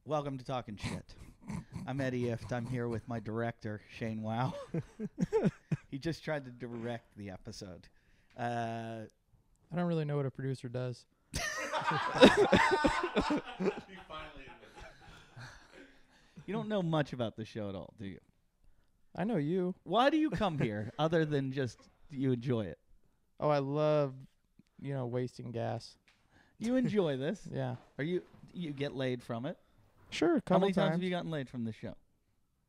Welcome to Talkin' Shit. I'm Eddie Ift. I'm here with my director, Shane Wow. He just tried to direct the episode. I don't really know what a producer does. You don't know much about the show at all, do you? I know you. Why do you come here other than just you enjoy it? Oh, I love, wasting gas. You enjoy this. Yeah. You get laid from it? Sure, a How couple many times times. have you gotten laid from this show?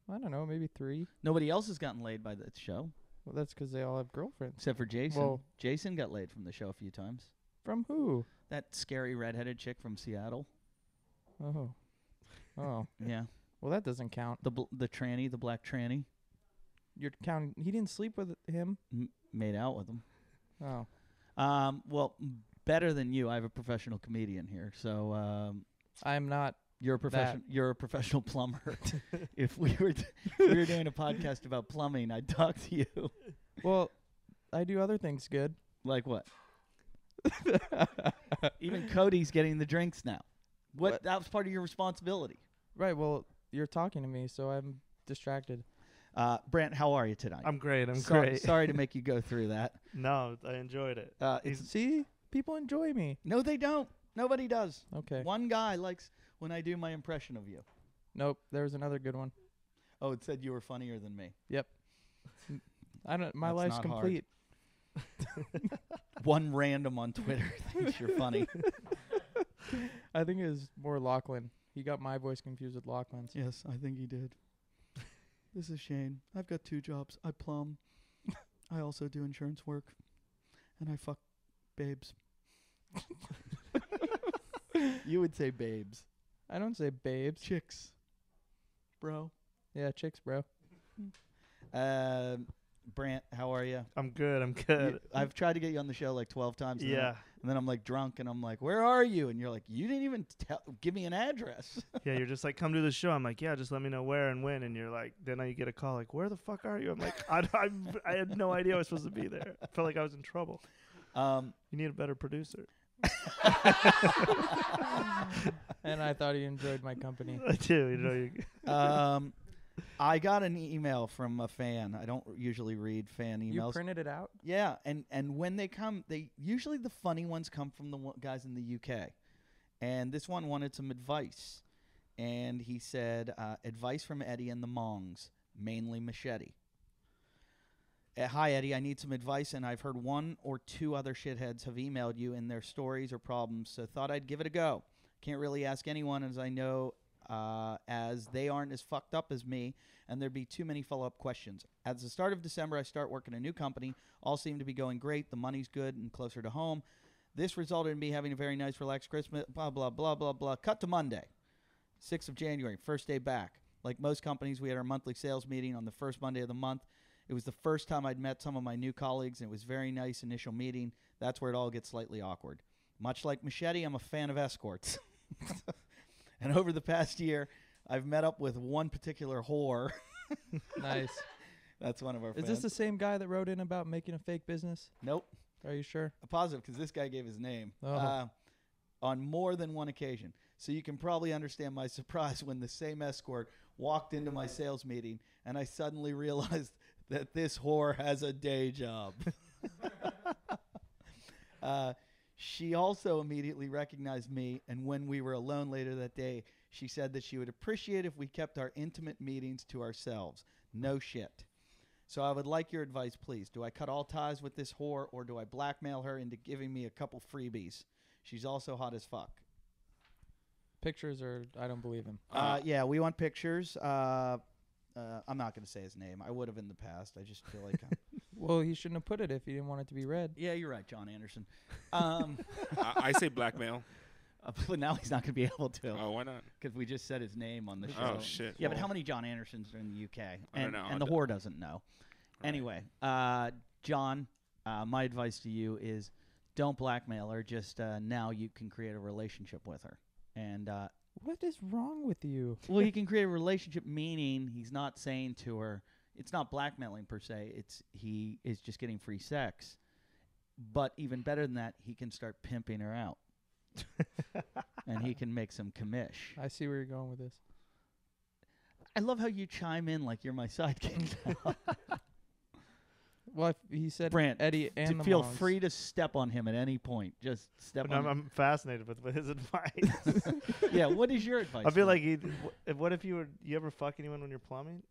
I don't know, maybe 3. Nobody else has gotten laid by this show, Well, that's because they all have girlfriends. except for Jason. Well- Jason got laid from the show a few times. From who? That scary redheaded chick from Seattle. Oh. Oh. Yeah. Well, that doesn't count. The tranny, the black tranny. You're counting. He didn't sleep with him. Made out with him. Oh. Well, better than you. I have a professional comedian here, so I'm not. you're a professional plumber. If we were doing a podcast about plumbing, I'd talk to you. Well, I do other things good. Like what? Even Cody's getting the drinks now. What? That was part of your responsibility. Right. Well, you're talking to me, so I'm distracted. Brandt, how are you tonight? I'm great. I'm great. Sorry to make you go through that. No, I enjoyed it. See? People enjoy me. No, they don't. Nobody does. Okay. One guy likes when I do my impression of you. Nope. There was another good one. Oh, it said you were funnier than me. Yep. My That's life's not hard. complete. One random on Twitter thinks you're funny. I think it was more Lachlan. He got my voice confused with Lachlan's. Yes, I think he did. This is Shane. I've got 2 jobs. I plumb. I also do insurance work. And I fuck babes. You would say babes. I don't say babes. Chicks. Bro. Yeah, chicks, bro. Brandt, how are you? I'm good. I'm good. I've tried to get you on the show like 12 times. Yeah. And then I'm like drunk and I'm like, where are you? And you're like, you didn't even give me an address. Yeah, you're just like, come to the show. I'm like, yeah, just let me know where and when. And you're like, then you get a call like, where the fuck are you? I'm like, I had no idea I was supposed to be there. I felt like I was in trouble. You need a better producer. And I thought he enjoyed my company. I do. I got an email from a fan. I don't usually read fan emails. You printed it out? Yeah, and when they come, usually the funny ones come from the guys in the UK. And this one wanted some advice. And he said, advice from Eddie and the Mongs, mainly Machete. Hi, Eddie. I need some advice, and I've heard 1 or 2 other shitheads have emailed you in their stories or problems, so thought I'd give it a go. Can't really ask anyone, as I know, as they aren't as fucked up as me, and there'd be too many follow-up questions. At the start of December, I start working a new company. All seem to be going great. The money's good and closer to home. This resulted in me having a very nice, relaxed Christmas, blah, blah, blah, blah, blah. Cut to Monday, 6th of January, first day back. Like most companies, we had our monthly sales meeting on the first Monday of the month. It was the first time I'd met some of my new colleagues, and it was a very nice initial meeting. That's where it all gets slightly awkward. Much like Machete, I'm a fan of escorts. And over the past year, I've met up with one particular whore. Nice. That's one of our fans. Is this the same guy that wrote in about making a fake business? Nope. Are you sure? I'm positive, because this guy gave his name. Oh. On more than one occasion. So you can probably understand my surprise when the same escort walked into my sales meeting, and I suddenly realized that this whore has a day job. She also immediately recognized me, and when we were alone later that day, she said that she would appreciate if we kept our intimate meetings to ourselves. No shit. So I would like your advice, please. Do I cut all ties with this whore, or do I blackmail her into giving me a couple freebies? She's also hot as fuck. Pictures, or I don't believe him. Yeah, we want pictures. I'm not going to say his name. I would have in the past. I just feel like Well, he shouldn't have put it if he didn't want it to be read. yeah, you're right, John Anderson. I say blackmail. But now he's not going to be able to. Oh, why not? Because we just said his name on the show. Oh, shit. Yeah, but how many John Andersons are in the UK? I don't know. And the whore doesn't know. Right. Anyway, John, my advice to you is don't blackmail her. Just now you can create a relationship with her. And What is wrong with you? well, you can create a relationship, meaning he's not saying to her, it's not blackmailing per se. He is just getting free sex. But even better than that, he can start pimping her out. and he can make some commish. I see where you're going with this. I love how you chime in like you're my sidekick now. Well, he said Brandt, Eddie and the feel Mongs. free to step on him at any point. Just step But on him. I'm fascinated with his advice. Yeah, what is your advice? I feel for like what if you ever fuck anyone when you're plumbing?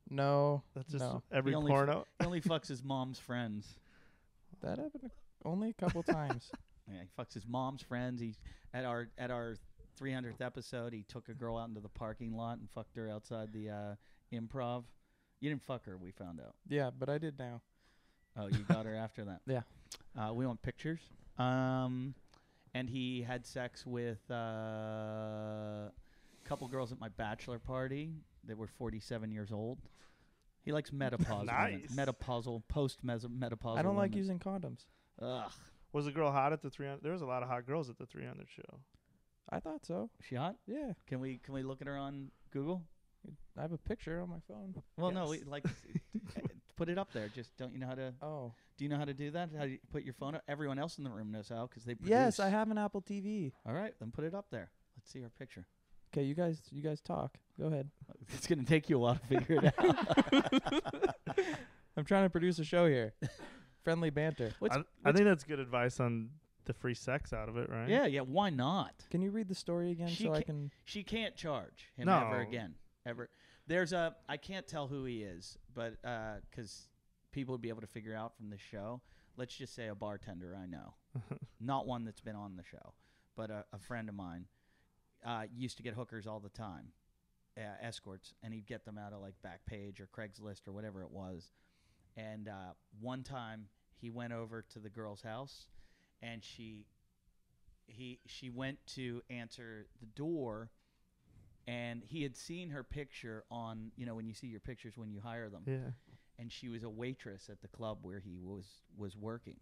No, That's just no. every He only porno. He only fucks his mom's friends. That happened only a couple times. Yeah, he fucks his mom's friends. He at our 300th episode, he took a girl out into the parking lot and fucked her outside the improv. You didn't fuck her, we found out. Yeah, but I did now. Oh, you got her after that. Yeah. We want pictures. And he had sex with a couple girls at my bachelor party that were 47 years old. He likes menopause. Nice. Menopausal, post-menopausal. I don't like women. using condoms. Ugh. Was the girl hot at the 300? There was a lot of hot girls at the 300 show. I thought so. She hot? Yeah. Can we look at her on Google? I have a picture on my phone. Well, no, Yes. we like put it up there. Just don't you know how to? Oh. Do you know how to do that? How do you put your phone up? Everyone else in the room knows how because they produce. Yes, I have an Apple TV. All right, then put it up there. Let's see our picture. Okay, you guys talk. Go ahead. It's gonna take you a while to figure it out. I'm trying to produce a show here. Friendly banter. I think that's good advice on the free sex out of it, right? Yeah. Why not? Can you read the story again She so I ca- can? She can't charge him No. ever again. Ever. There's a. I can't tell who he is, but because people would be able to figure out from this show. Let's just say a bartender I know, not one that's been on the show, but a friend of mine used to get hookers all the time, escorts, and he'd get them out of like Backpage or Craigslist or whatever it was. And one time he went over to the girl's house, and she went to answer the door. And he had seen her picture on, when you see your pictures when you hire them. Yeah. And she was a waitress at the club where he was working.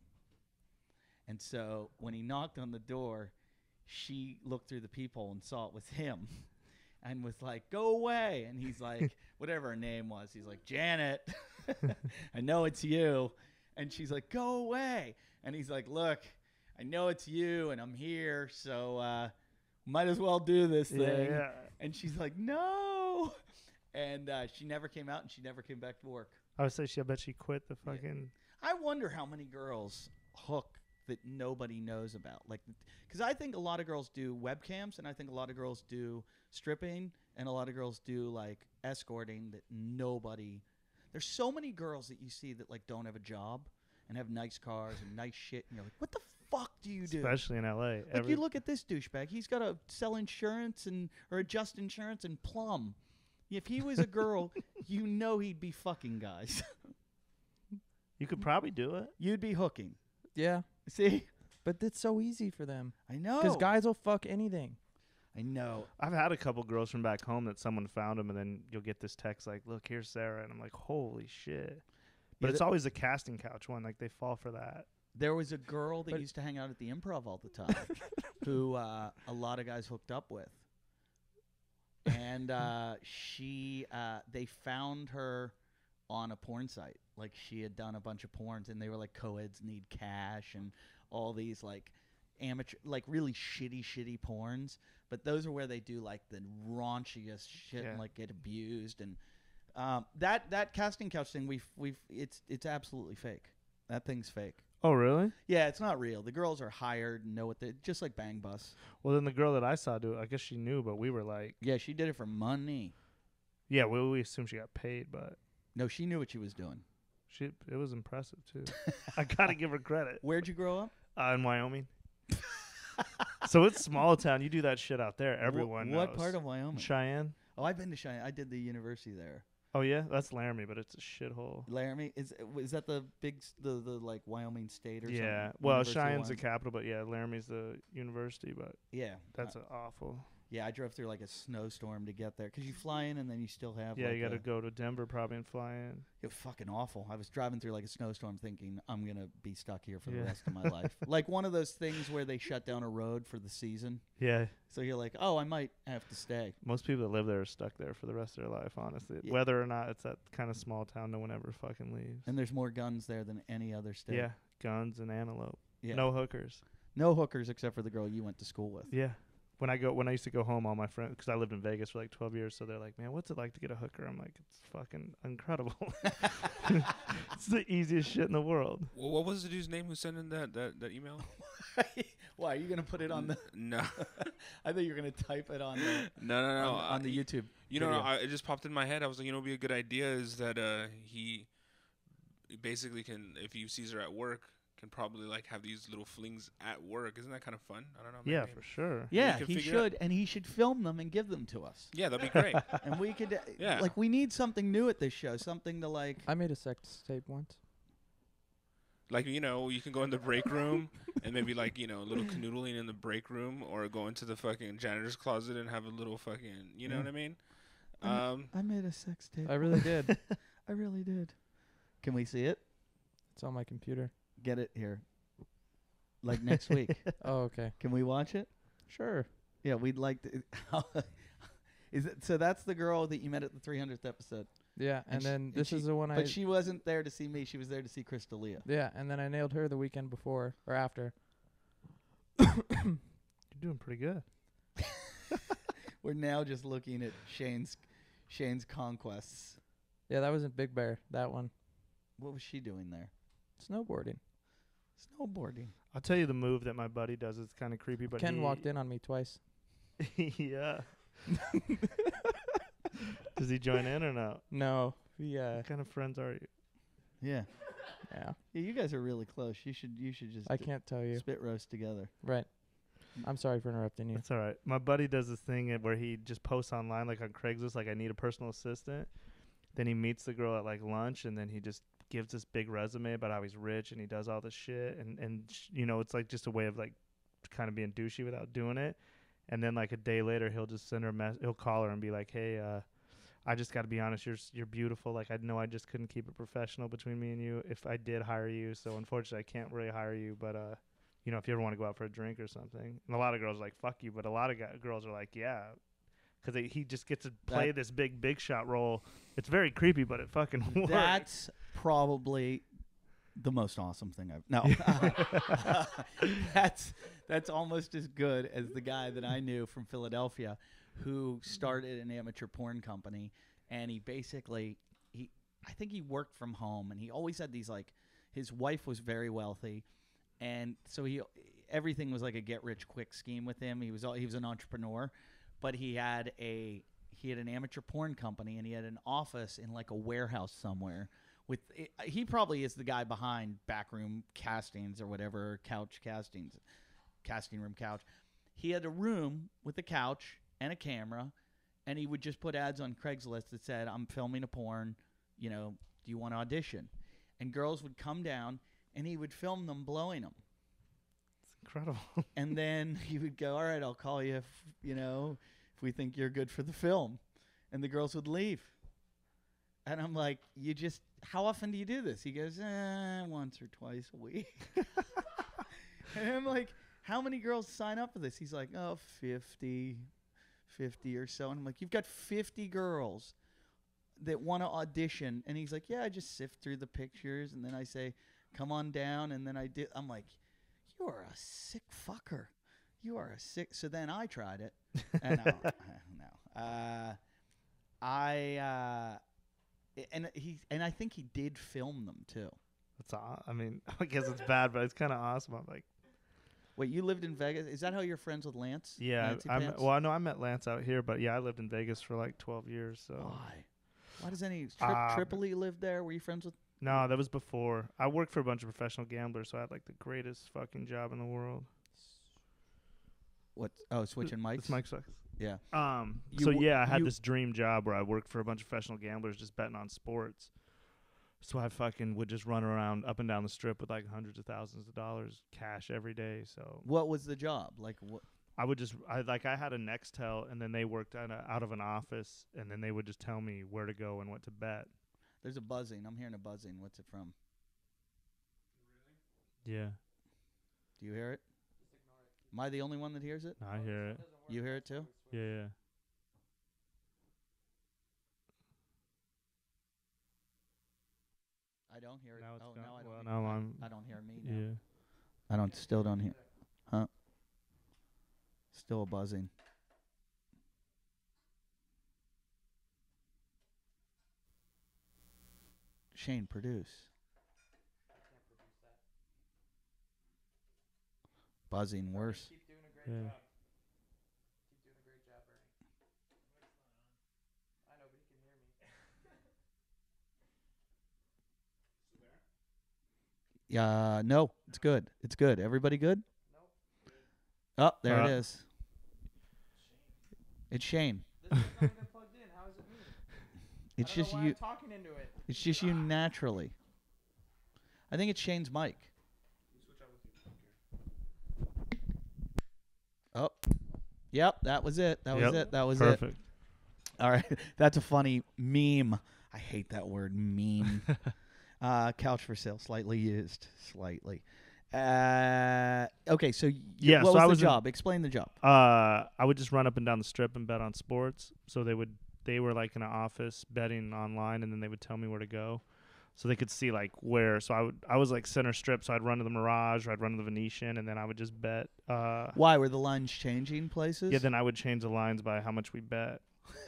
And so when he knocked on the door, she looked through the peephole and saw it was him and was like, "Go away." And he's like, whatever her name was, he's like, "Janet, I know it's you." And she's like, "Go away." And he's like, "Look, I know it's you and I'm here, so might as well do this thing." Yeah. And she's like, "No." And she never came out and she never came back to work. I would say I bet she quit the fucking. I wonder how many girls hook that nobody knows about. Like, because I think a lot of girls do webcams, and I think a lot of girls do stripping, and a lot of girls do like escorting that nobody. There's so many girls that you see that like don't have a job and have nice cars and nice shit, and you're like, what the fuck do you do? Especially in LA. Like you look at this douchebag. He's got to sell insurance or adjust insurance and plumb. If he was a girl, you know he'd be fucking guys. You could probably do it. You'd be hooking. Yeah, See? but it's so easy for them I know. because guys will fuck anything. I know. I've had a couple girls from back home that someone found them, and then you'll get this text like, "Look, here's Sarah," and I'm like, "Holy shit!" But Yeah, it's always a casting couch one. Like they fall for that. There was a girl that But- used to hang out at the Improv all the time who a lot of guys hooked up with. And they found her on a porn site. Like she had done a bunch of porns, and they were like, co-eds need cash and all these like amateur, like really shitty porns. But those are where they do like the raunchiest shit and Yeah. like get abused. And that casting couch thing, it's absolutely fake. That thing's fake. Oh, really? Yeah, it's not real. The girls are hired and know what they just like Bang Bus. Well, then the girl that I saw do it, I guess she knew, but we were like, Yeah, she did it for money. yeah, we assumed she got paid, but No, she knew what she was doing. it was impressive too. I gotta give her credit. Where'd you grow up? In Wyoming. So it's small town. You do that shit out there. Everyone knows. What part of Wyoming? Cheyenne? Oh, I've been to Cheyenne. I did the university there. Oh yeah, that's Laramie, but it's a shithole. Laramie is that the big the like Wyoming state or something? Yeah. Well, University of Cheyenne's the Wyoming? capital, but yeah, Laramie's the university. But Yeah, that's awful. yeah. I drove through like a snowstorm to get there because you fly in and then you still have Yeah, like you got to go to Denver probably and fly in. It was fucking awful. I was driving through like a snowstorm thinking I'm going to be stuck here for the Yeah. rest of my life. Like one of those things where they shut down a road for the season. Yeah. So you're like, oh, I might have to stay. Most people that live there are stuck there for the rest of their life, honestly. Yeah. Whether or not it's that kind of small town, no one ever fucking leaves. And there's more guns there than any other state. Yeah, guns and antelope. Yeah. No hookers. No hookers except for the girl you went to school with. Yeah. When I used to go home, all my friends, because I lived in Vegas for like 12 years, so they're like, man, what's it like to get a hooker? I'm like, it's fucking incredible. It's the easiest shit in the world. Well, what was the dude's name who sent in that email? Why are you gonna put it on the? No. I thought you were gonna type it on the. No. On the YouTube. You know, it just popped in my head. I was like, it'd be a good idea is that he basically can, if he sees her at work, can probably like have these little flings at work. Isn't that kind of fun? I don't know. Yeah, for sure. Yeah, he should, and he should film them and give them to us. Yeah, that'd be great. And we could, Yeah. like, we need something new at this show, something to like. I made a sex tape once. Like, you know, you can go in the break room and maybe like, you know, a little canoodling in the break room, or go into the fucking janitor's closet and have a little fucking, you know what I mean? I made a sex tape. I really did. I really did. Can we see it? It's on my computer. Get it here. Like next week. Oh, okay. Can we watch it? Sure. Yeah, we'd like to. Is it so? That's the girl that you met at the 300th episode. Yeah, and then this she, is the one But she wasn't there to see me. She was there to see Crystalia. Yeah, and then I nailed her the weekend before or after. You're doing pretty good. We're now just looking at Shane's conquests. Yeah, that wasn't Big Bear. That one. What was she doing there? Snowboarding. Snowboarding. I'll tell you the move that my buddy does. It's kind of creepy, but Ken walked in on me twice. Yeah. Does he join in or no? No. What kind of friends are you? Yeah. Yeah. Yeah, you guys are really close. You should just I can't tell you. spit roast together. Right. I'm sorry for interrupting you. That's all right. My buddy does this thing where he just posts online, like on Craigslist, like I need a personal assistant. Then he meets the girl at like lunch, and then he just gives this big resume about how he's rich and he does all this shit, and you know, it's like just a way of like kind of being douchey without doing it. And then like a day later, he'll just send her he'll call her and be like, hey, I just got to be honest, you're beautiful. Like, I know I just couldn't keep it professional between me and you if I did hire you. So unfortunately, I can't really hire you. But you know, if you ever want to go out for a drink or something. And a lot of girls are like, fuck you. But a lot of girls are like, yeah. Because he just gets to play this big shot role. It's very creepy, but it fucking works. That's probably the most awesome thing I've. No, that's almost as good as the guy that I knew from Philadelphia, who started an amateur porn company, and he basically I think he worked from home, and he always had these like, his wife was very wealthy, and so everything was like a get rich quick scheme with him. He was an entrepreneur. But he had an amateur porn company, and he had an office in like a warehouse somewhere. He probably is the guy behind Backroom Castings or whatever, couch castings, casting room couch. He had a room with a couch and a camera, and he would just put ads on Craigslist that said, "I'm filming a porn. You know, do you want to audition?" And girls would come down, and he would film them blowing them. Incredible. And then he would go, all right, I'll call you if we think you're good for the film. And the girls would leave. And I'm like, how often do you do this? He goes, once or twice a week. And I'm like, how many girls sign up for this? He's like, 50 or so. And I'm like, you've got 50 girls that want to audition. And he's like, yeah, I just sift through the pictures. And then I say, come on down. And then I'm like, you are a sick fucker. You are a sick. So then I tried it. And and I think he did film them too. I mean, I guess it's bad, but it's kind of awesome. I'm like, wait, you lived in Vegas? Is that how you're friends with Lance? Yeah. I know I met Lance out here, but yeah, I lived in Vegas for like 12 years. So why does Tripoli live there? Were you friends with? No, that was before. I worked for a bunch of professional gamblers, so I had like the greatest fucking job in the world. What? Oh, switching mics? This mic sucks. Yeah. I had this dream job where I worked for a bunch of professional gamblers just betting on sports. So I fucking would just run around up and down the strip with like hundreds of thousands of dollars cash every day. So what was the job? Like what? I had a Nextel, and then they worked out of an office, and then they would just tell me where to go and what to bet. There's a buzzing. I'm hearing a buzzing. What's it from? Yeah. Do you hear it? Am I the only one that hears it? I hear it. You hear it too? Yeah. I don't hear it. Now it's now I don't. well, hear now it. I'm. I don't hear me now. Yeah. Still don't hear. Huh? Still a buzzing. Shane, produce. Buzzing worse. Keep doing a great Yeah. job. Keep doing a great job, Bernie. I know, but he can hear me. No, it's good. It's good. Everybody good? Nope. Oh, there it Uh, is. It's Shane. This is not even plugged in. How is it me? It's I don't just know why you. I'm talking into it. It's just you naturally. I think it's Shane's mic. Oh. Yep, that was it. That was Yep, it. That was Perfect. it. All right. That's a funny meme. I hate that word, meme. Couch for sale, slightly used. Slightly. Okay, so Yeah, what so I was was the in- job? Explain the job. I would just run up and down the strip and bet on sports. So they were like in an office betting online, and then they would tell me where to go, so they could see like where. So I was like center strip, so I'd run to the Mirage, or I'd run to the Venetian, and then I would just bet. Why were the lines changing places? Yeah, then I would change the lines by how much we bet.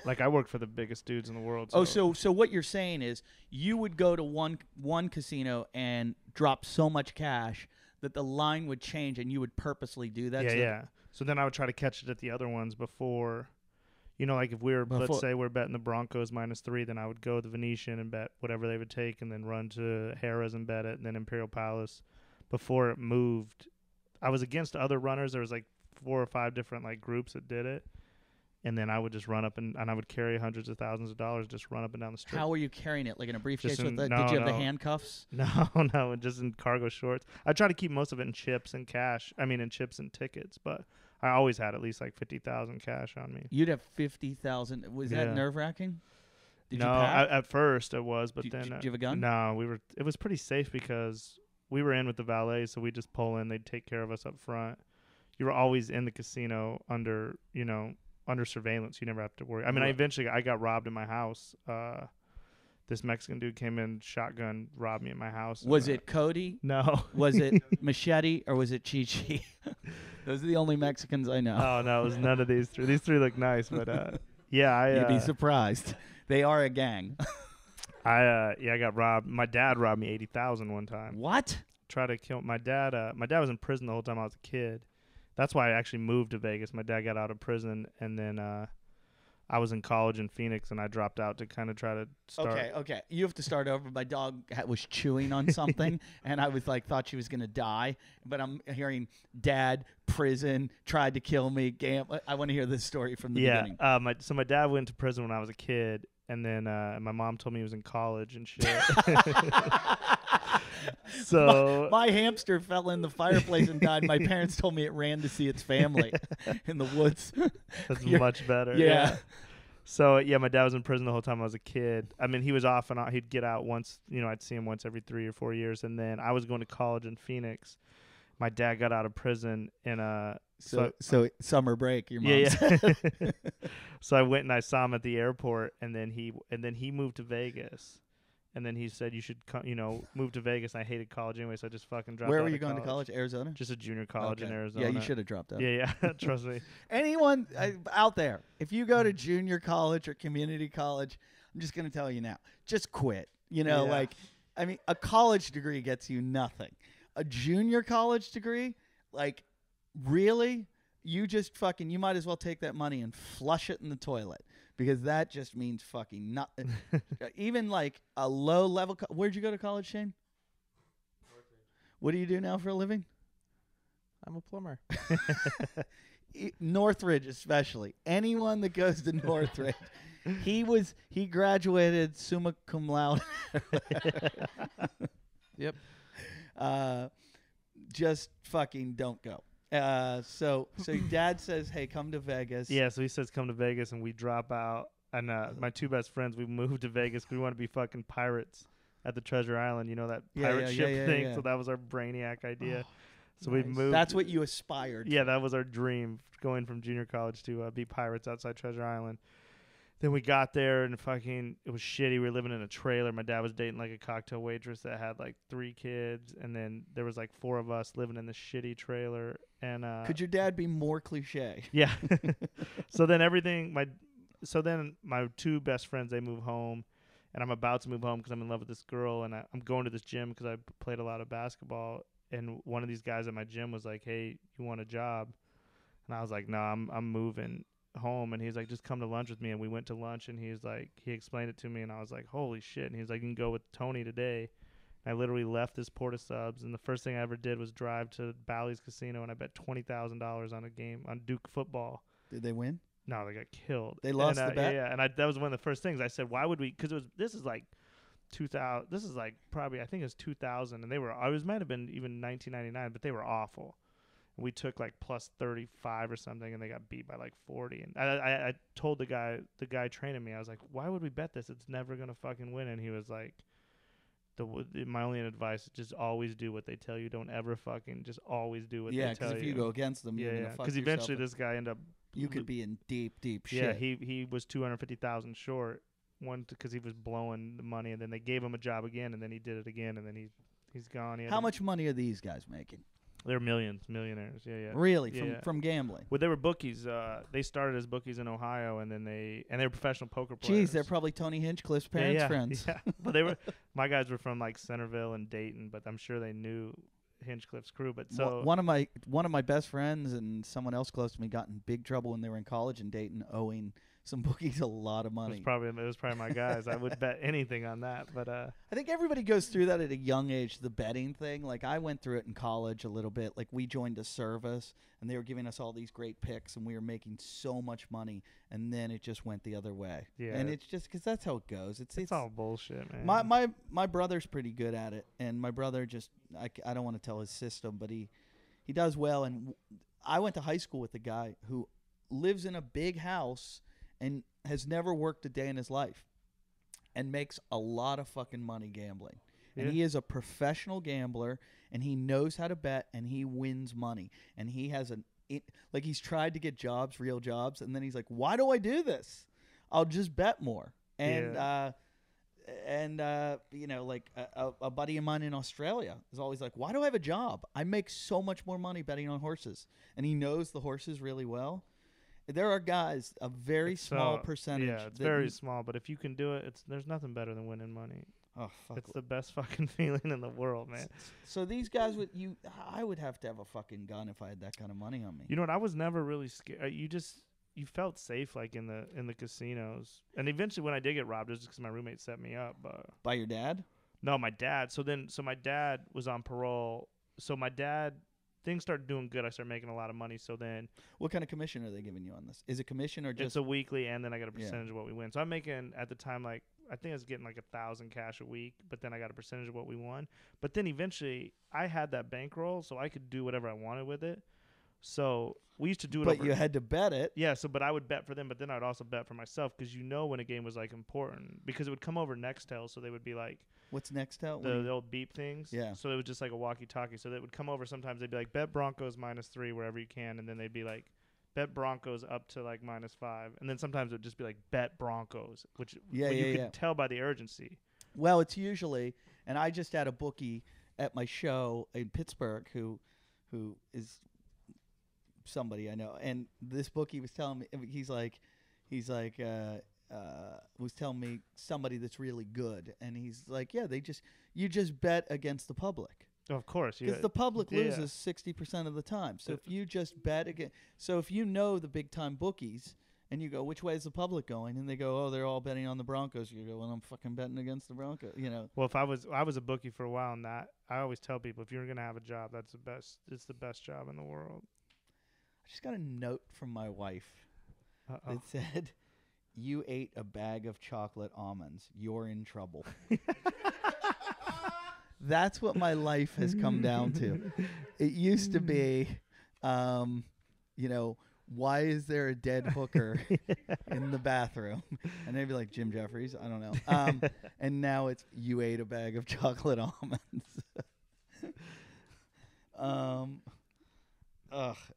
Like I worked for the biggest dudes in the world. So what you're saying is you would go to one casino and drop so much cash that the line would change, and you would purposely do that. Yeah. So then I would try to catch it at the other ones before. Like if let's say we're betting the Broncos -3, then I would go to the Venetian and bet whatever they would take, and then run to Harrah's and bet it, and then Imperial Palace before it moved. I was against other runners. There was like 4 or 5 different like groups that did it, and then I would just run up and I would carry hundreds of thousands of dollars, just run up and down the street. How were you carrying it? Like in a briefcase Just in- with no, did you have the no. handcuffs? No, just in cargo shorts. I try to keep most of it in chips and cash. I mean, in chips and tickets, but I always had at least like 50,000 cash on me. You'd have 50,000. Was that Yeah. nerve-wracking? Did No, you pack? at first it was, but Did then you have a gun? No, It was pretty safe because we were in with the valet, so we just pull in. They'd take care of us up front. You were always in the casino under surveillance. You never have to worry. I mean, Right. eventually I got robbed in my house. This Mexican dude came in, shotgun, robbed me in my house. Was it Cody? No. Was it Machete or was it Chi-Chi? Those are the only Mexicans I know. Oh no, it was none of these 3. These 3 look nice, but yeah, You'd be surprised. They are a gang. I got robbed. My dad robbed me 80,000 one time. What? Tried to kill my dad. My dad was in prison the whole time I was a kid. That's why I actually moved to Vegas. My dad got out of prison, and then I was in college in Phoenix, and I dropped out to kind of try to start. Okay. You have to start over. My dog was chewing on something, and I was like, thought she was gonna die. But I'm hearing dad, prison, tried to kill me. I want to hear this story from the beginning. So my dad went to prison when I was a kid, and then my mom told me he was in college and shit. So my hamster fell in the fireplace and died. My parents told me it ran to see its family in the woods. that's much better. Yeah. So my dad was in prison the whole time I was a kid. I mean, he was off and on. He'd get out once. I'd see him once every 3 or 4 years, and then I was going to college in Phoenix. My dad got out of prison in So summer break, your mom yeah. said. So I went and I saw him at the airport, and then he moved to Vegas. And then he said, you should move to Vegas. And I hated college anyway, so I just fucking dropped out. Where were you going to college? Arizona? Just a junior college in Arizona. Yeah, you should have dropped out. Yeah, trust me. Anyone out there, if you go to junior college or community college, I'm just going to tell you now, just quit. A college degree gets you nothing. A junior college degree, really? You might as well take that money and flush it in the toilet. Because that just means fucking nothing. Even like a low level. Where'd you go to college, Shane? Northridge. What do you do now for a living? I'm a plumber. Northridge, especially. Anyone that goes to Northridge. He graduated summa cum laude. Yep. Just fucking don't go. So your dad says, "Hey, come to Vegas." Yeah, so he says come to Vegas, and we drop out. And my 2 best friends, we moved to Vegas because we want to be fucking pirates at the Treasure Island. You know that pirate ship thing? Yeah. So that was our brainiac idea. So nice. we moved. That's what you aspired to. Yeah, that was our dream, going from junior college to be pirates outside Treasure Island. Then we got there, and it was shitty. We were living in a trailer. My dad was dating like a cocktail waitress that had like 3 kids, and then there was like 4 of us living in this shitty trailer. And Could your dad be more cliche? yeah. So then my two best friends, they move home, and I'm about to move home because I'm in love with this girl, and I'm going to this gym because I played a lot of basketball. And one of these guys at my gym was like, "Hey, you want a job?" And I was like, "No, I'm moving home." And he's like, "Just come to lunch with me." And we went to lunch, and he explained it to me, and I was like, "Holy shit!" And he's like, "You can go with Tony today." And I literally left this Porta Subs, and the first thing I ever did was drive to Bally's Casino, and I bet $20,000 on a game on Duke football. Did they win? No, they got killed. They lost and, the bet? Yeah, and that was one of the first things I said. Why would we? Because this is like 2000. This is like probably, I think it was 2000, and might have been even 1999, but they were awful. And we took like plus 35 or something, and they got beat by like 40. And I told the guy training me, I was like, why would we bet this? It's never gonna fucking win. And he was like, my only advice, just always do what they tell you. Don't ever fucking just always do what they tell you. Yeah, because if you go against them, you're gonna fuck because eventually this guy ended up. You could be in deep shit. Yeah, he was 250,000 short. One because he was blowing the money, and then they gave him a job again, and then he did it again, and then he's gone. How much money are these guys making? They're millionaires. Yeah. Really, Yeah. from gambling? Well, they were bookies. They started as bookies in Ohio, and then they were professional poker players. Jeez, they're probably Tony Hinchcliffe's parents' friends. Yeah, but my guys were from like Centerville and Dayton, but I'm sure they knew Hinchcliffe's crew. But so one of my best friends and someone else close to me got in big trouble when they were in college in Dayton, owing some bookies a lot of money. It was probably my guys. I would bet anything on that. But I think everybody goes through that at a young age, the betting thing. Like I went through it in college a little bit. Like we joined a service, and they were giving us all these great picks, and we were making so much money, and then it just went the other way. Yeah, and it's just because that's how it goes. It's all bullshit, man. My brother's pretty good at it, and my brother just I don't want to tell his system, but he does well. And I went to high school with a guy who lives in a big house and has never worked a day in his life and makes a lot of fucking money gambling. Yeah. And he is a professional gambler, and he knows how to bet, and he wins money. And he has he's tried to get jobs, real jobs, and then he's like, why do I do this? I'll just bet more. And a buddy of mine in Australia is always like, why do I have a job? I make so much more money betting on horses. And he knows the horses really well. There are guys, a very small percentage. Yeah, it's very small, but if you can do it, there's nothing better than winning money. Oh, fuck. It's the best fucking feeling in the world, man. So these guys I would have to have a fucking gun if I had that kind of money on me. You know what? I was never really scared. You felt safe like in the casinos. And eventually when I did get robbed, it was just because my roommate set me up. By your dad? No, my dad. So my dad was on parole. So my dad, things started doing good. I started making a lot of money. So then, what kind of commission are they giving you on this? Is it commission or just? It's a weekly, and then I got a percentage of what we win. So I'm making at the time I think I was getting like 1,000 cash a week, but then I got a percentage of what we won. But then eventually, I had that bankroll, so I could do whatever I wanted with it. So we used to do it. But you had to bet it. Yeah. But I would bet for them, but then I'd also bet for myself because when a game was like important, because it would come over Nextel, so they would be like. What's Nextel? The old beep things. Yeah. So it was just like a walkie-talkie. So they would come over. Sometimes they'd be like, bet Broncos -3 wherever you can. And then they'd be like, bet Broncos up to like -5. And then sometimes it would just be like, bet Broncos, which you could tell by the urgency. Well, it's usually, and I just had a bookie at my show in Pittsburgh who is somebody I know. And this bookie was telling me, was telling me somebody that's really good, and he's like, yeah, you just bet against the public. Of course, because the public loses 60% of the time. So if you just bet against, so if you know the big time bookies, and you go, which way is the public going? And they go, oh, they're all betting on the Broncos. You go, well, I'm fucking betting against the Broncos. You know. Well, if I was a bookie for a while, and I always tell people, if you're gonna have a job, that's the best. It's the best job in the world. I just got a note from my wife. Uh-oh. It said, you ate a bag of chocolate almonds. You're in trouble. That's what my life has come down to. It used to be, why is there a dead hooker in the bathroom? And they'd be like, Jim Jeffries? I don't know. And now it's, you ate a bag of chocolate almonds.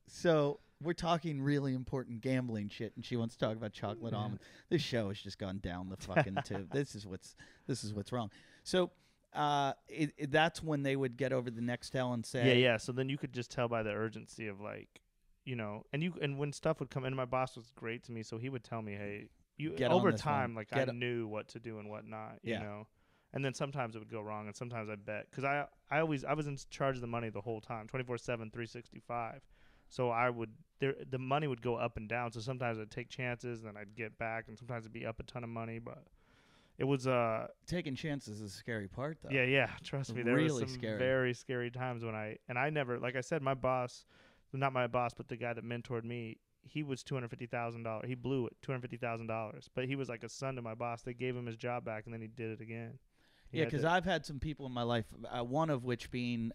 So we're talking really important gambling shit, and she wants to talk about chocolate almonds. This show has just gone down the fucking tube. This is what's wrong. So that's when they would get over the Nextel and say, Yeah. So then you could just tell by the urgency of like, and when stuff would come in, my boss was great to me, so he would tell me, hey, Get on over this time, one. like Get I knew what to do and what not, you Yeah. know. And then sometimes it would go wrong, and sometimes I bet because I was in charge of the money the whole time, 24/7, 365. So the money would go up and down. So sometimes I'd take chances, and then I'd get back, and sometimes it'd be up a ton of money. But it was taking chances is a scary part, though. yeah. Trust me, there Really was some scary. very scary times when I never, like I said, my boss, not my boss, but the guy that mentored me. He was $250,000. He blew it, $250,000. But he was like a son to my boss. They gave him his job back, and then he did it again. Yeah, because I've had some people in my life, one of which being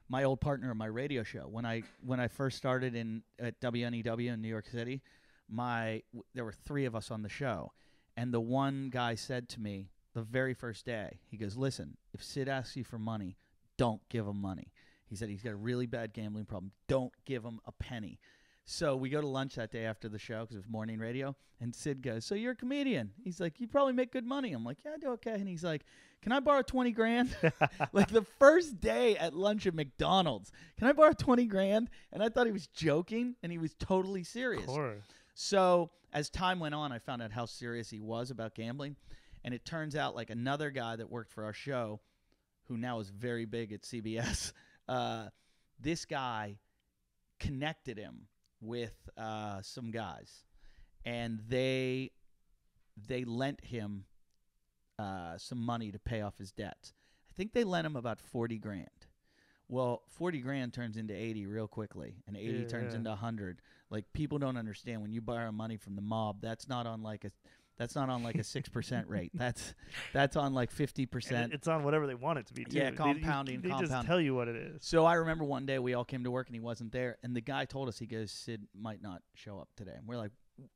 my old partner in my radio show. When I first started at WNEW in New York City, there were 3 of us on the show, and the one guy said to me the very first day, he goes, "Listen, if Sid asks you for money, don't give him money." He said he's got a really bad gambling problem. Don't give him a penny. So we go to lunch that day after the show because it was morning radio, and Sid goes, "So you're a comedian?" He's like, "You probably make good money." I'm like, "Yeah, I do okay." And he's like, "Can I borrow 20 grand?" Like the first day at lunch at McDonald's, "Can I borrow 20 grand?" And I thought he was joking, and he was totally serious. Of course. So as time went on, I found out how serious he was about gambling, and it turns out like another guy that worked for our show, who now is very big at CBS, this guy connected him with some guys, and they lent him some money to pay off his debts. I think they lent him about 40 grand. Well, 40 grand turns into 80 real quickly, and 80 turns into 100. Like, people don't understand when you borrow money from the mob, that's not on like a 6% rate. That's on like 50%. It's on whatever they want it to be, too. Yeah, compounding. They just tell you what it is. So I remember one day we all came to work and he wasn't there, and the guy told us, he goes, "Sid might not show up today." And we're like,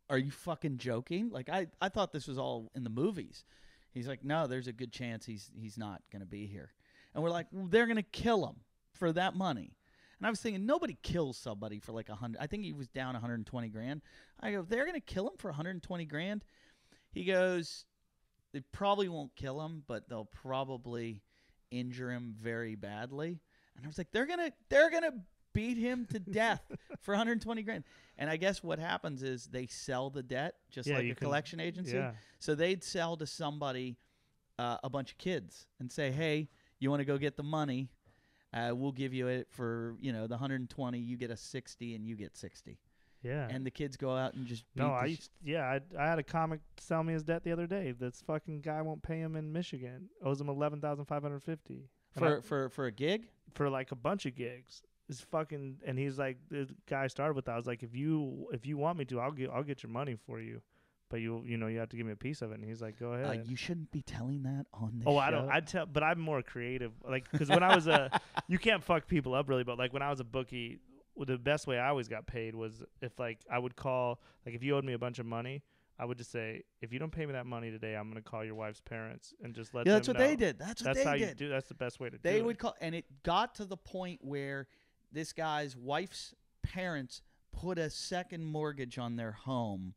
"Are you fucking joking?" Like I thought this was all in the movies. He's like, "No, there's a good chance he's not going to be here." And we're like, well, "They're going to kill him for that money." And I was thinking, nobody kills somebody for like 100. I think he was down 120 grand. I go, "They're going to kill him for 120 grand?" He goes, "They probably won't kill him, but they'll probably injure him very badly." And I was like, they're gonna beat him to death for 120 grand. And I guess what happens is they sell the debt, just like a collection agency. Yeah. So they'd sell to somebody a bunch of kids and say, "Hey, you want to go get the money? We'll give you it for the 120. You get a 60, and you get 60." Yeah. And the kids go out and just beat I had a comic sell me his debt the other day. This fucking guy won't pay him in Michigan. Owes him $11,550 for a gig, for like a bunch of gigs. It's fucking, and he's like, the guy started with that. I was like, if you want me to, I'll get your money for you, but you have to give me a piece of it. And he's like, "Go ahead." You shouldn't be telling that on this show. I don't. I'd tell, but I'm more creative. Like, because when I was you can't fuck people up really, but like when I was a bookie, the best way I always got paid was if like I would call, like if you owed me a bunch of money, I would just say, "If you don't pay me that money today, I'm going to call your wife's parents and just let them know." That's what they did. That's how you do. That's the best way to do it. They would call, and it got to the point where this guy's wife's parents put a second mortgage on their home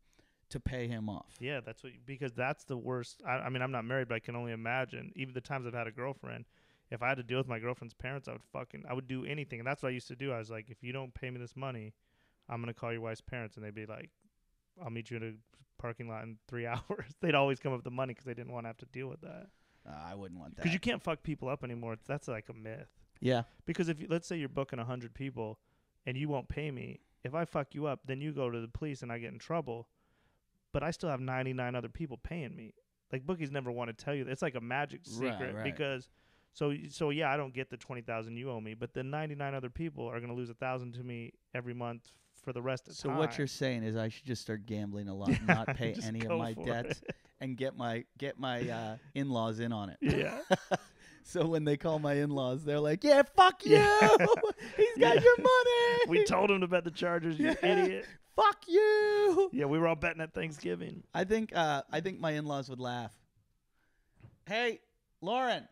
to pay him off. Yeah, because that's the worst. I mean, I'm not married, but I can only imagine. Even the times I've had a girlfriend, if I had to deal with my girlfriend's parents, I would do anything. And that's what I used to do. I was like, "If you don't pay me this money, I'm going to call your wife's parents." And they'd be like, "I'll meet you in a parking lot in 3 hours." They'd always come up with the money because they didn't want to have to deal with that. I wouldn't want that. Because you can't fuck people up anymore. That's like a myth. Yeah. Because let's say you're booking 100 people and you won't pay me. If I fuck you up, then you go to the police and I get in trouble. But I still have 99 other people paying me. Like, bookies never want to tell you that. It's like a magic secret. Right. Because so yeah, I don't get the 20,000 you owe me, but the 99 other people are going to lose 1,000 to me every month for the rest of the time. So what you're saying is I should just start gambling a lot, and not pay any of my debts, and get my in-laws in on it. Yeah. So when they call my in-laws, they're like, "Yeah, fuck you. He's got your money. We told him to bet the Chargers, you idiot. Fuck you." Yeah, we were all betting at Thanksgiving. I think my in-laws would laugh. "Hey, Lauren,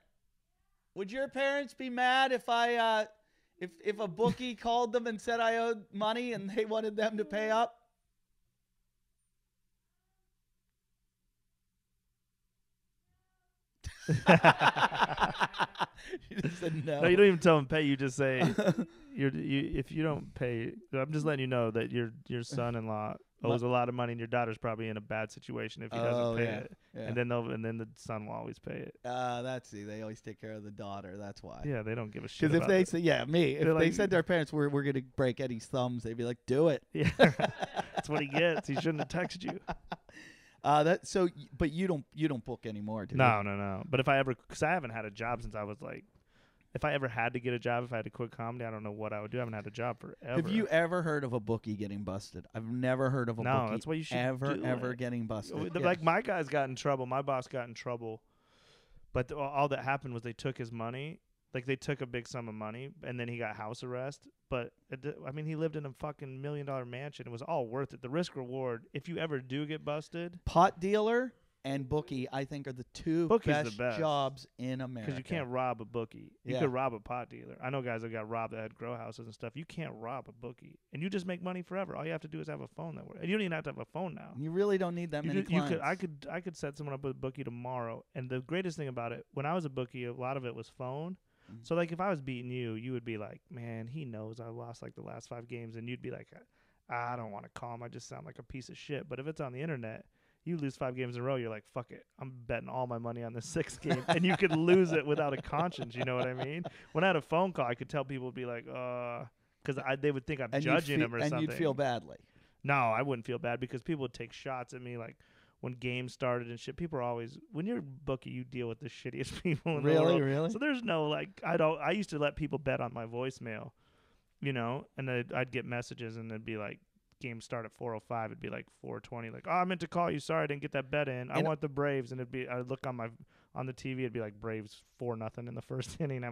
would your parents be mad if I if a bookie called them and said I owed money and they wanted them to pay up?" She just said no. No, you don't even tell him pay. You just say if you don't pay. I'm just letting you know that your son-in-law owes a lot of money, and your daughter's probably in a bad situation if he doesn't pay it. Yeah. And then the son will always pay it. They always take care of the daughter. That's why. Yeah, they don't give a shit. Because if they say, if They're they like, said to their parents, we're gonna break Eddie's thumbs, they'd be like, do it. yeah, that's what he gets. He shouldn't have texted you. But you don't book anymore, do you? No. But because I haven't had a job since I was like, if I ever had to get a job, if I had to quit comedy, I don't know what I would do. I haven't had a job forever. Have you ever heard of a bookie getting busted? I've never heard of a No, bookie that's why you should ever getting busted. Like my guys got in trouble. My boss got in trouble. But all that happened was they took his money. Like they took a big sum of money, and then he got house arrest. But he lived in a fucking $1 million mansion. It was all worth it. The risk reward. If you ever do get busted, Pot dealer and bookie, I think, are the two best jobs in America. Because you can't rob a bookie. You could rob a pot dealer. I know guys that got robbed that had grow houses and stuff. You can't rob a bookie, and you just make money forever. All you have to do is have a phone that works. And you don't even have to have a phone now. You really don't need that many clients. I could set someone up with a bookie tomorrow. And the greatest thing about it, when I was a bookie, a lot of it was phone. Mm-hmm. So like if I was beating you, you would be like, man, he knows I lost like the last 5 games, and you'd be like, I don't want to call him. I just sound like a piece of shit. But if it's on the internet, you lose 5 games in a row, you're like, fuck it. I'm betting all my money on the 6th game. And you could lose it without a conscience. You know what I mean? When I had a phone call, I could tell people would be like, because they would think I'm judging them or something. And you'd feel badly. No, I wouldn't feel bad because people would take shots at me like when games started and shit. People are always, when you're a bookie, you deal with the shittiest people in the world. Really? So there's no I used to let people bet on my voicemail, and I'd get messages and it'd be like, game start at 4:05, it'd be like 4:20, like, oh, I meant to call you, sorry I didn't get that bet in, I want the Braves, and I'd look on the TV, it'd be like Braves 4-0 in the first inning. I'm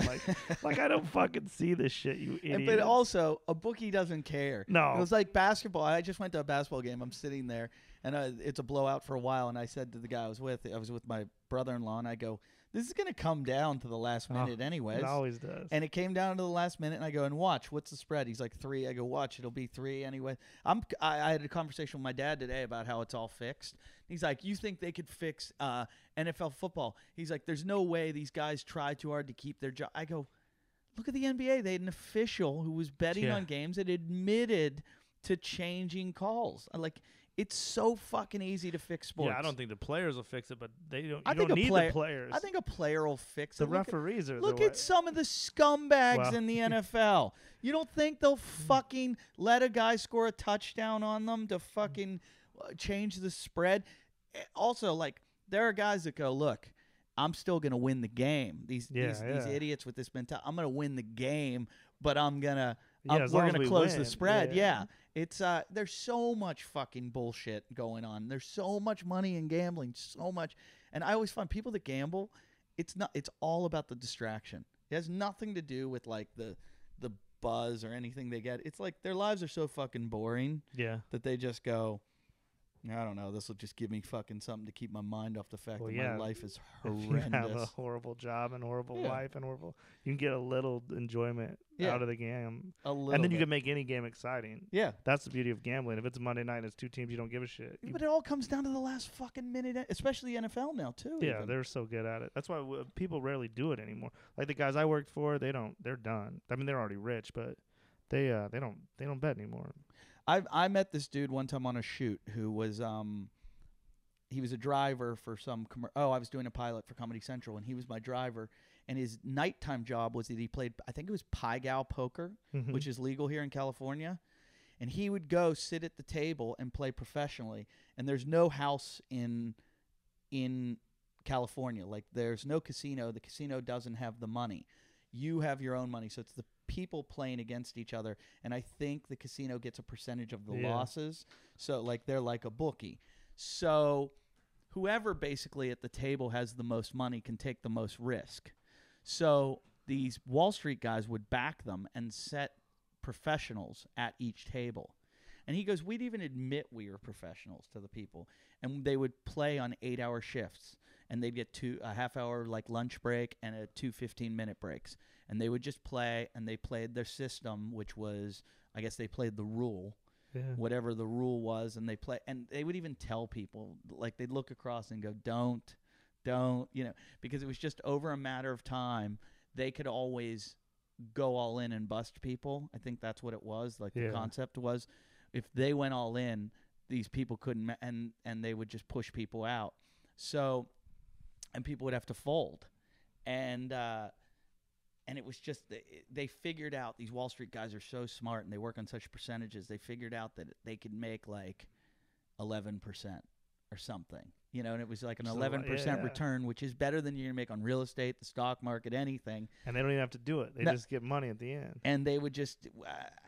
like I don't fucking see this shit, you idiot. But also a bookie doesn't care. No, it was like basketball. I just went to a basketball game. I'm sitting there and it's a blowout for a while, and I said to the guy I was with my brother-in-law, and I go, this is going to come down to the last minute anyways. It always does. And it came down to the last minute, and I go, and watch, what's the spread? He's like 3. I go, watch, it'll be 3 anyway. I had a conversation with my dad today about how it's all fixed. He's like, you think they could fix NFL football? He's like, there's no way these guys try too hard to keep their job. I go, look at the NBA. They had an official who was betting on games that admitted to changing calls. It's so fucking easy to fix sports. Yeah, I don't think the players will fix it, but they don't. You don't need the players. I think a player will fix it. The referees are. Look at some of the scumbags in the NFL. You don't think they'll fucking let a guy score a touchdown on them to fucking change the spread? Also, there are guys that go, look, I'm still gonna win the game. These idiots with this mentality. I'm gonna win the game, but we're gonna close the spread. Yeah. It's there's so much fucking bullshit going on. There's so much money in gambling, so much. And I always find people that gamble, it's all about the distraction. It has nothing to do with the buzz or anything they get. It's like their lives are so fucking boring that they just go, I don't know, this will just give me fucking something to keep my mind off the fact that my life is horrendous. If you have a horrible job and horrible wife and horrible, you can get a little enjoyment out of the game. And then you can make any game exciting. Yeah. That's the beauty of gambling. If it's a Monday night and it's 2 teams, you don't give a shit. But it all comes down to the last fucking minute, especially the NFL now too. Yeah, they're so good at it. That's why people rarely do it anymore. Like the guys I worked for, they're done. I mean, they're already rich, but they don't bet anymore. I met this dude one time on a shoot who was he was a driver for some I was doing a pilot for Comedy Central, and he was my driver, and his nighttime job was that he played, I think it was Pai Gow poker, which is legal here in California, and he would go sit at the table and play professionally, and there's no house in California. There's no casino. The casino doesn't have the money. You have your own money, so it's the people playing against each other, and I think the casino gets a percentage of the losses, so they're like a bookie. So whoever basically at the table has the most money can take the most risk. So these Wall Street guys would back them and set professionals at each table. And he goes, we'd even admit we were professionals to the people, and they would play on 8-hour shifts, and they'd get a half-hour lunch break and 2 15-minute breaks. And they would just play, and they played their system, which was, I guess they played the rule, whatever the rule was, and they would even tell people, they'd look across and go, don't Don't, because it was just over a matter of time. They could always go all in and bust people. I think that's what it was. Like the concept was, if they went all in, these people couldn't, and they would just push people out. So, and people would have to fold, and it was just they figured out, these Wall Street guys are so smart and they work on such percentages. They figured out that they could make like 11% or something, and it was like an 11% return, which is better than you're gonna make on real estate, the stock market, anything. And they don't even have to do it; they just get money at the end. And they would just,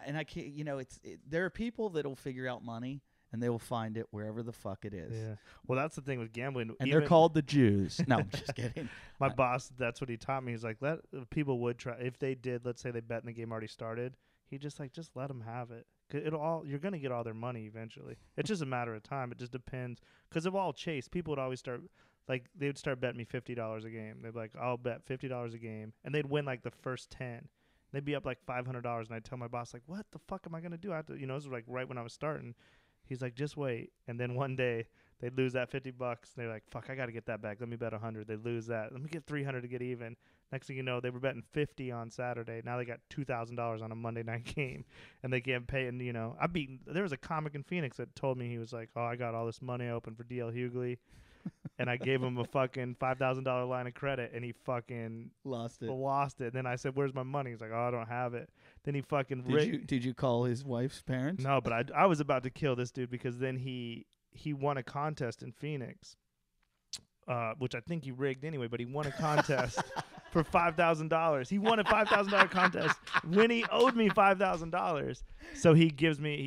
and I can't, there are people that'll figure out money. And they will find it wherever the fuck it is. Yeah. Well, that's the thing with gambling. And they're called the Jews. No, I'm just kidding. My boss, that's what he taught me. He's like, people would try, if they did, let's say they bet and the game already started, he just let them have it. 'Cause you're going to get all their money eventually. It's just a matter of time. It just depends. Because of all chase, people would always start, like, they would start betting me $50 a game. They'd be like, I'll bet $50 a game. And they'd win like the first 10. They'd be up like $500. And I'd tell my boss, like, what the fuck am I going to do? I have to, this was like right when I was starting. He's like, just wait. And then one day they'd lose that $50. They're like, fuck, I got to get that back. Let me bet 100. They lose that. Let me get 300 to get even. Next thing you know, they were betting 50 on Saturday. Now they got $2,000 on a Monday night game, and they can't pay. And there was a comic in Phoenix that told me, he was like, oh, I got all this money open for DL Hughley, and I gave him a fucking $5,000 line of credit, and he fucking lost it. And then I said, where's my money? He's like, oh, I don't have it. Then he fucking did you call his wife's parents? No, but I was about to kill this dude, because then he won a contest in Phoenix, which I think he rigged anyway, but he won a contest for $5,000. He won a $5,000 contest when he owed me $5,000. So he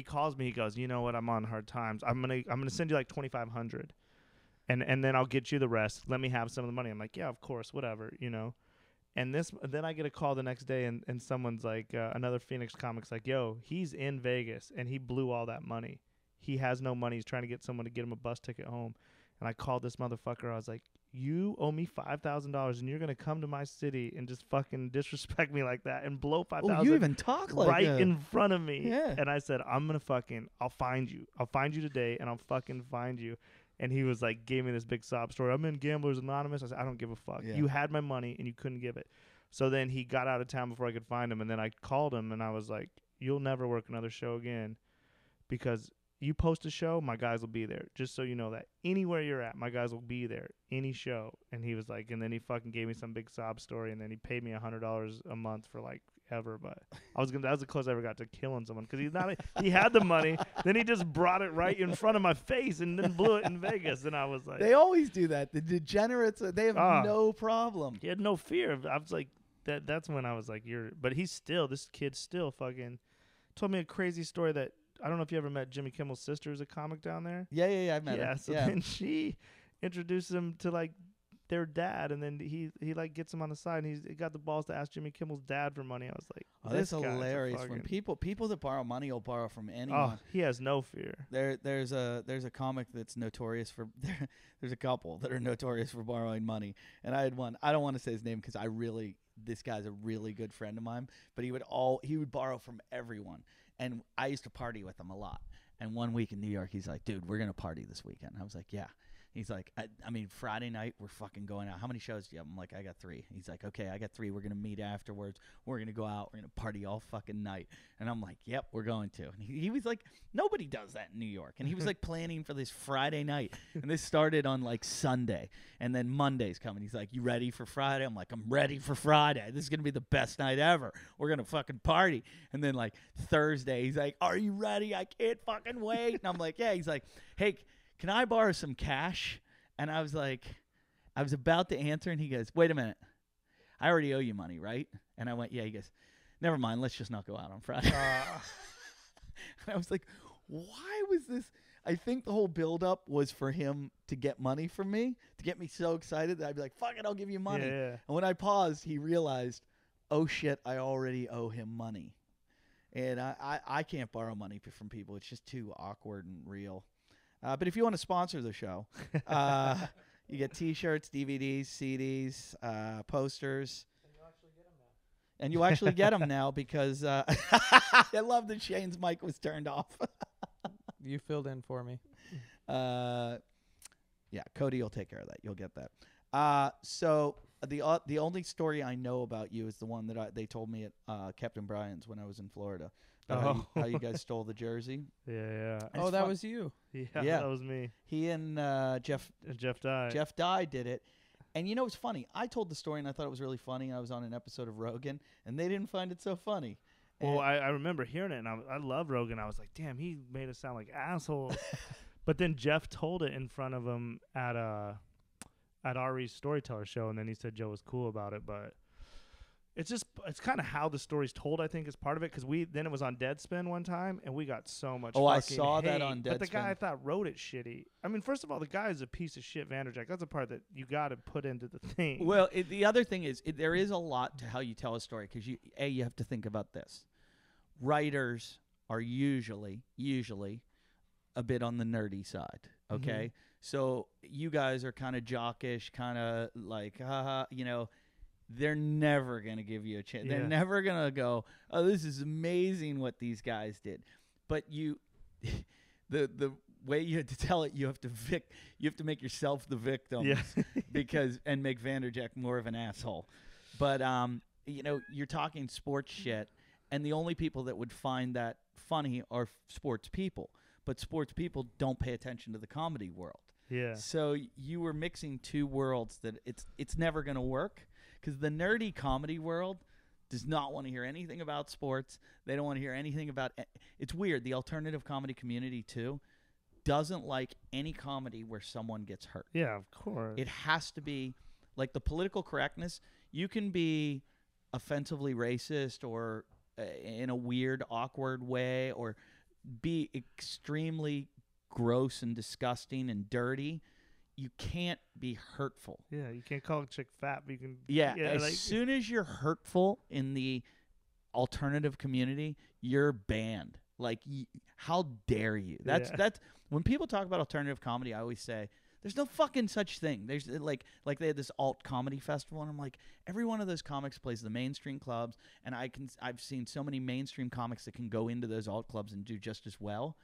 calls me, he goes, you know what, I'm on hard times. I'm gonna send you like $2,500, and then I'll get you the rest. Let me have some of the money. I'm like, yeah, of course, whatever, And then I get a call the next day, and someone's like, another Phoenix comic's like, yo, he's in Vegas, and he blew all that money. He has no money. He's trying to get someone to get him a bus ticket home. And I called this motherfucker. I was like, you owe me $5,000, and you're going to come to my city and just fucking disrespect me like that and blow $5,000 you even talk like right in front of me. Yeah. And I said, I'll find you. I'll find you today, and I'll fucking find you. And he was like, gave me this big sob story. I'm in Gamblers Anonymous. I said, I don't give a fuck. Yeah. You had my money and you couldn't give it. So then he got out of town before I could find him. And then I called him and I was like, you'll never work another show again, because you post a show, my guys will be there. Just so you know that anywhere you're at, my guys will be there. Any show. And he was like, and then he fucking gave me some big sob story. And then he paid me $100 a month for like ever. But that was the closest I ever got to killing someone, because he had the money. Then he just brought it right in front of my face and then blew it in Vegas. And I was like, they always do that. The degenerates, they have no problem. He had no fear. I was like, that's when I was like, but this kid still fucking told me a crazy story that, I don't know if you ever met Jimmy Kimmel's sister, who's a comic down there. Yeah, I've met her. So then she introduced him to like their dad, and then he like gets him on the side, and he got the balls to ask Jimmy Kimmel's dad for money. I was like, that's hilarious. When people that borrow money will borrow from anyone. Oh, he has no fear. There's a comic that's notorious for there's a couple that are notorious for borrowing money, and I had one. I don't want to say his name because this guy's a really good friend of mine, but he would borrow from everyone. And I used to party with him a lot. And one week in New York, he's like, dude, we're going to party this weekend. I was like, yeah. He's like, I mean, Friday night, we're fucking going out. How many shows do you have? I'm like, I got 3. He's like, okay, I got 3. We're going to meet afterwards. We're going to go out. We're going to party all fucking night. And I'm like, yep, we're going to. And he was like, nobody does that in New York. And he was like planning for this Friday night. And this started on like Sunday. And then Monday's coming. He's like, you ready for Friday? I'm like, I'm ready for Friday. This is going to be the best night ever. We're going to fucking party. And then like Thursday, he's like, are you ready? I can't fucking wait. And I'm like, yeah. He's like, hey, can I borrow some cash? And I was like, I was about to answer, and he goes, wait a minute. I already owe you money, right? And I went, yeah. He goes, never mind. Let's just not go out on Friday. And I was like, why was this? I think the whole buildup was for him to get money from me, to get me so excited that I'd be like, fuck it, I'll give you money. Yeah. And when I paused, he realized, oh, shit, I already owe him money. And I can't borrow money from people. It's just too awkward and real. But if you want to sponsor the show, you get T-shirts, DVDs, CDs, posters. And you actually get them now because I love that Shane's mic was turned off. You filled in for me. Yeah, Cody will take care of that. You'll get that. So the only story I know about you is the one that they told me at Captain Brian's when I was in Florida. About how you guys stole the jersey. Yeah. Oh, that was you. Yeah, Yeah. that was me. He and Jeff Dye did it. And you know what's funny? I told the story and I thought it was really funny. I was on an episode of Rogan, and they didn't find it so funny. Well, I remember hearing it, and I love Rogan. I was like, damn, he made us sound like assholes. But then Jeff told it in front of him at Ari's Storyteller show, and then he said Joe was cool about it. But it's kind of how the story's told, I think, is part of it, because then it was on Deadspin one time, and we got so much I fucking saw hate. that on Deadspin. But the guy I thought wrote it shitty. I mean, first of all, the guy is a piece of shit, Vanderjack. That's a part that you got to put into the thing. Well, the other thing is there is a lot to how you tell a story, because you have to think about this. Writers are usually a bit on the nerdy side, okay? Mm-hmm. So you guys are kind of jockish, kind of like, they're never going to give you a chance. Yeah. They're never going to go, oh, this is amazing what these guys did. But the way you have to tell it, you have to make yourself the victim and make Vanderjack more of an asshole. But, you're talking sports shit, and the only people that would find that funny are sports people. But sports people don't pay attention to the comedy world. Yeah. So you were mixing two worlds that it's never going to work, because the nerdy comedy world does not want to hear anything about sports. They don't want to hear anything about it's weird. The alternative comedy community too doesn't like any comedy where someone gets hurt. Yeah, of course. It has to be like the political correctness. You can be offensively racist or in a weird, awkward way, or be extremely gross and disgusting and dirty. You can't be hurtful. Yeah, you can't call a chick fat, but you can. Yeah, as soon as you're hurtful in the alternative community, you're banned. Like, how dare you? That's when people talk about alternative comedy, I always say there's no fucking such thing. There's like they had this alt comedy festival, and I'm like, every one of those comics plays the mainstream clubs, and I've seen so many mainstream comics that can go into those alt clubs and do just as well.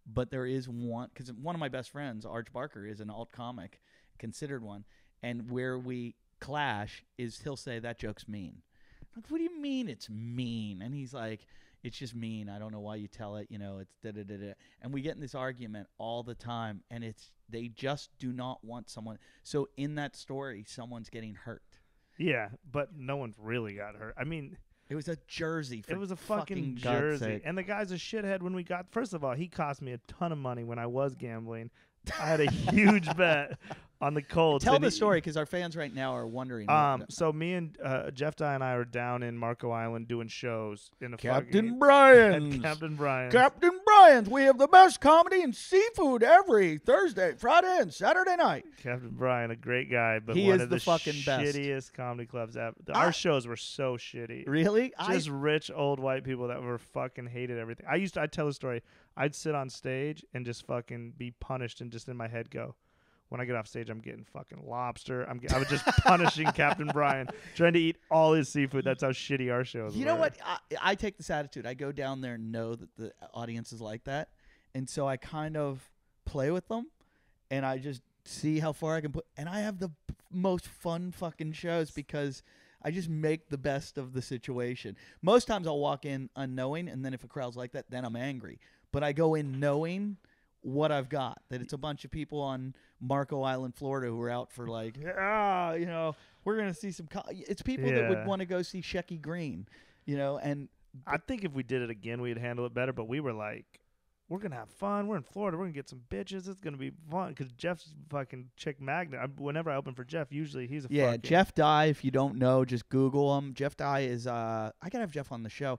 But there is one, because one of my best friends, Arch Barker, is an alt comic, considered one, and where we clash is he'll say that joke's mean. I'm like, what do you mean it's mean? And he's like, it's just mean. I don't know why you tell it. It's da-da-da-da. And we get in this argument all the time, and they just do not want someone. So in that story, someone's getting hurt. Yeah, but no one's really got hurt. I mean, it was a jersey. It was a fucking jersey. Sake. And the guy's a shithead when we got. First of all, he cost me a ton of money when I was gambling. I had a huge bet on the Colts. Tell the story, because our fans right now are wondering. So me and Jeff Dye and I are down in Marco Island doing shows in a Captain Brian's. Captain Brian's. We have the best comedy and seafood every Thursday, Friday, and Saturday night. Captain Brian, a great guy, but he one is of the fucking best. Shittiest comedy clubs ever. Our shows were so shitty. Really? Just rich old white people that were fucking hated everything. I'd tell a story. I'd sit on stage and just fucking be punished and just in my head go, when I get off stage, I'm getting fucking lobster. I was just punishing Captain Brian, trying to eat all his seafood. That's how shitty our shows were. You know what? I take this attitude. I go down there and know that the audience is like that. And so I kind of play with them, and I just see how far I can put. And I have the most fun fucking shows because I just make the best of the situation. Most times I'll walk in unknowing, and then if a crowd's like that, then I'm angry. But I go in knowing what I've got, that it's a bunch of people on Marco Island, Florida, who are out for like, we're going to see some it's people that would want to go see Shecky Green, and I think if we did it again, we'd handle it better. But we were like, we're going to have fun. We're in Florida. We're going to get some bitches. It's going to be fun. Because Jeff's fucking chick magnet. Whenever I open for Jeff, usually he's a fucking... Jeff Dye, if you don't know, just Google him. Jeff Dye is, I got to have Jeff on the show.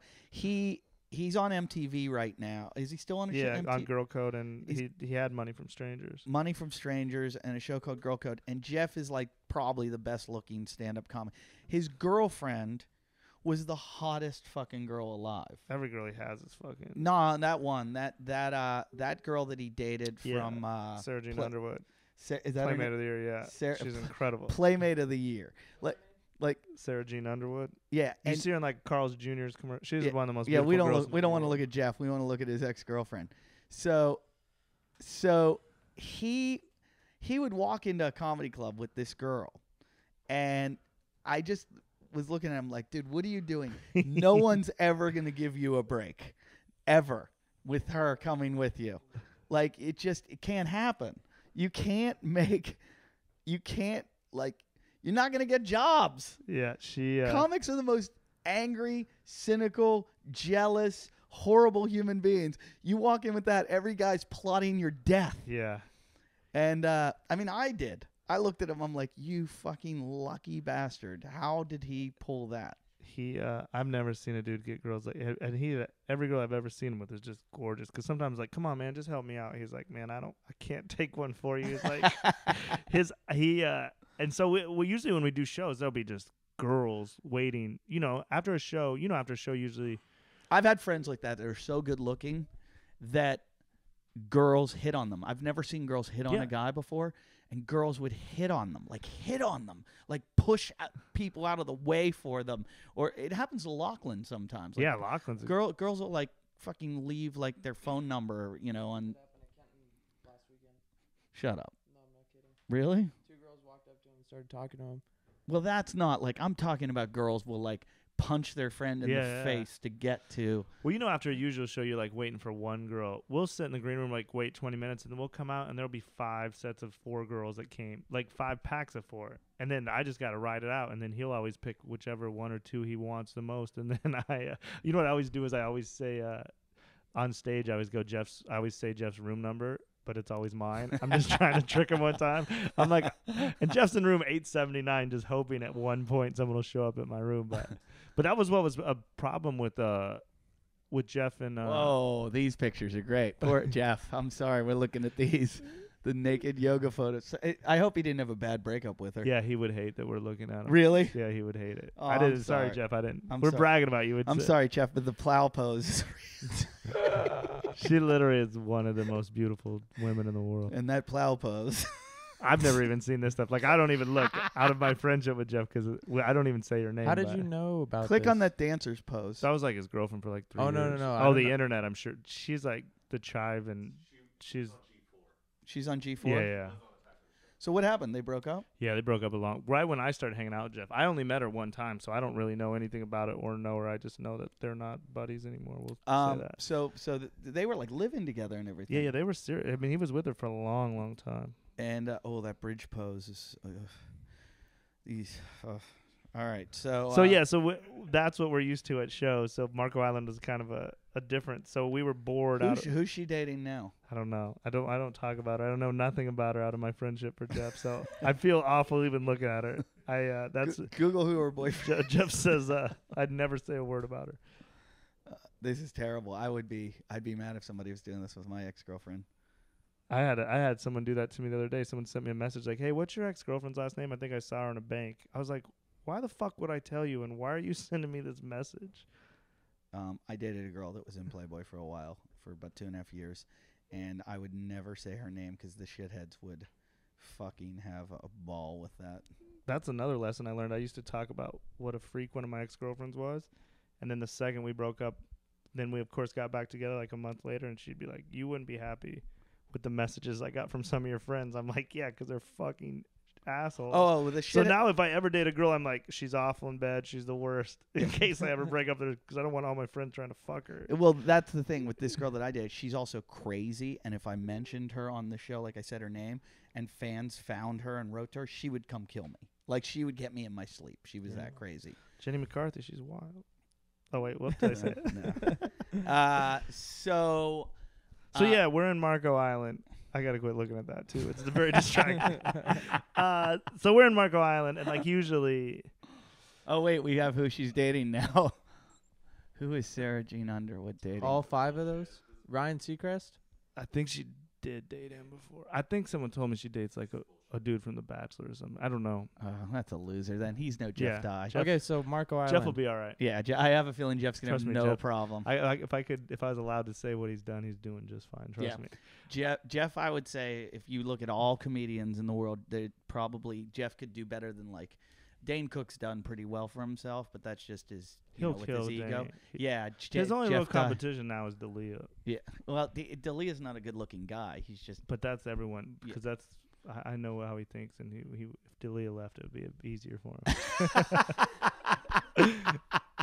He's on MTV right now. Is he still on a show? Yeah, on Girl Code, and he had Money from Strangers. Money from Strangers and a show called Girl Code. And Jeff is like probably the best looking stand-up comic. His girlfriend was the hottest fucking girl alive. Every girl he has is fucking... No, that one. That girl that he dated from... Sarah Jean Underwood. Is that Playmate of the Year, yeah. She's incredible. Playmate of the Year. Like Sarah Jean Underwood. Yeah, you see her in like Carl's Jr.'s commercial. She's one of the most. Yeah, beautiful girls we don't want to look at Jeff. We want to look at his ex-girlfriend. So he would walk into a comedy club with this girl, And I just was looking at him like, dude, what are you doing? No one's ever going to give you a break, ever, with her coming with you. Like, it can't happen. You can't, like, you're not going to get jobs. Yeah, she. Comics are the most angry, cynical, jealous, horrible human beings. You walk in with that, every guy's plotting your death. Yeah. And, I mean, I did. I looked at him. I'm like, you fucking lucky bastard. How did he pull that? I've never seen a dude get girls like, and every girl I've ever seen him with is just gorgeous. Because sometimes like, come on, man, just help me out. He's like, man, I can't take one for you. He's like, and so we usually when we do shows, there'll be just girls waiting. After a show, usually. I've had friends like that are so good looking that girls hit on them. I've never seen girls hit on a guy before. And girls would hit on them, like push people out of the way for them. Or it happens to Lachlan sometimes. Like, yeah, Lachlan's girls will like fucking leave like their phone number, on. Shut up. No, I'm not kidding. Really? 2 girls walked up to him and started talking to him. Well, that's not like I'm talking about. Girls will like punch their friend in the face to get to. Well, after a usual show, you're like waiting for one girl. We'll sit in the green room, like wait 20 minutes, and then we'll come out, and there'll be 5 sets of 4 girls that came, like 5 packs of 4. And then I just got to ride it out, and then he'll always pick whichever 1 or 2 he wants the most. And then what I always do is I always say on stage, I always say Jeff's room number, but it's always mine. I'm just trying to trick him one time. I'm like, and Jeff's in room 879, just hoping at one point someone will show up at my room, But that was what was a problem with Jeff and. Whoa, these pictures are great. Poor Jeff. I'm sorry, we're looking at these, the naked yoga photos. I hope he didn't have a bad breakup with her. Yeah, he would hate that we're looking at him. Really? Yeah, he would hate it. Oh, I didn't. I'm Sorry, sorry. Jeff. I didn't. I'm We're sorry. bragging about you. I'm sorry, Jeff, but the plow pose. She literally is one of the most beautiful women in the world. And that plow pose. I've never even seen this stuff. Like, I don't even look out of my friendship with Jeff because I don't even say your name. How did you know about Click this? on that dancer's pose. That was like his girlfriend for like 3 years. No. I Oh, don't the know. internet, I'm sure. She's like the chive, and she's. She's on G4? Yeah. So what happened? They broke up? Yeah, they broke up right when I started hanging out with Jeff. I only met her one time, so I don't really know anything about it or know her. I just know that they're not buddies anymore. We'll say that. So they were like living together and everything. Yeah, they were serious. I mean, he was with her for a long, long time. And that bridge pose is these. All right, so that's what we're used to at shows. So Marco Island is kind of a different. So we were bored out. Who's she dating now? I don't know. I don't talk about her. I don't know nothing about her out of my friendship for Jeff. So I feel awful even looking at her. That's Google who her boyfriend. Jeff says I'd never say a word about her. This is terrible. I'd be mad if somebody was doing this with my ex-girlfriend. I had someone do that to me the other day. Someone sent me a message like, "Hey, what's your ex-girlfriend's last name? I think I saw her in a bank." I was like, "Why the fuck would I tell you? And why are you sending me this message?" I dated a girl that was in Playboy for a while, for about 2.5 years, and I would never say her name because the shitheads would fucking have a ball with that. That's another lesson I learned. I used to talk about what a freak one of my ex-girlfriends was, and then the second we broke up, then we of course got back together like a month later, and she'd be like, "You wouldn't be happy with the messages I got from some of your friends." I'm like, "Yeah, because they're fucking assholes." Oh, with the So shit. now if I ever date a girl, I'm like, she's awful in bed. She's the worst. In case I ever break up with her, because I don't want all my friends trying to fuck her. Well, that's the thing with this girl that I dated. She's also crazy, and if I mentioned her on the show, like I said her name, and fans found her and wrote to her, she would come kill me. Like, she would get me in my sleep. She was that crazy. Jenny McCarthy, she's wild. Oh, wait, what did I say? No. So Yeah, we're in Marco Island. I got to quit looking at that, too. It's very distracting. So we're in Marco Island, and, like, usually... Oh, wait, we have who she's dating now. Who is Sarah Jean Underwood dating? All 5 of those? Ryan Seacrest? I think she did date him before. I think someone told me she dates, like, a dude from The Bachelor or something. I don't know. Oh, that's a loser then. He's no Jeff Dye. Jeff- Okay, so Marco Island. Jeff will be all right. Yeah, I have a feeling Jeff's going to Trust have me, no Jeff. problem. If I was allowed to say what he's done, he's doing just fine. Trust me. Jeff, I would say, if you look at all comedians in the world, Jeff could do better than, like, Dane Cook's done pretty well for himself, but that's just with his ego. Dane. Yeah, His only real Jeff Dye. competition now is D'Elia. Yeah, well, D'Elia's not a good-looking guy. He's just But that's everyone, because that's I know how he thinks, and he if D'Elia left, it would be easier for him.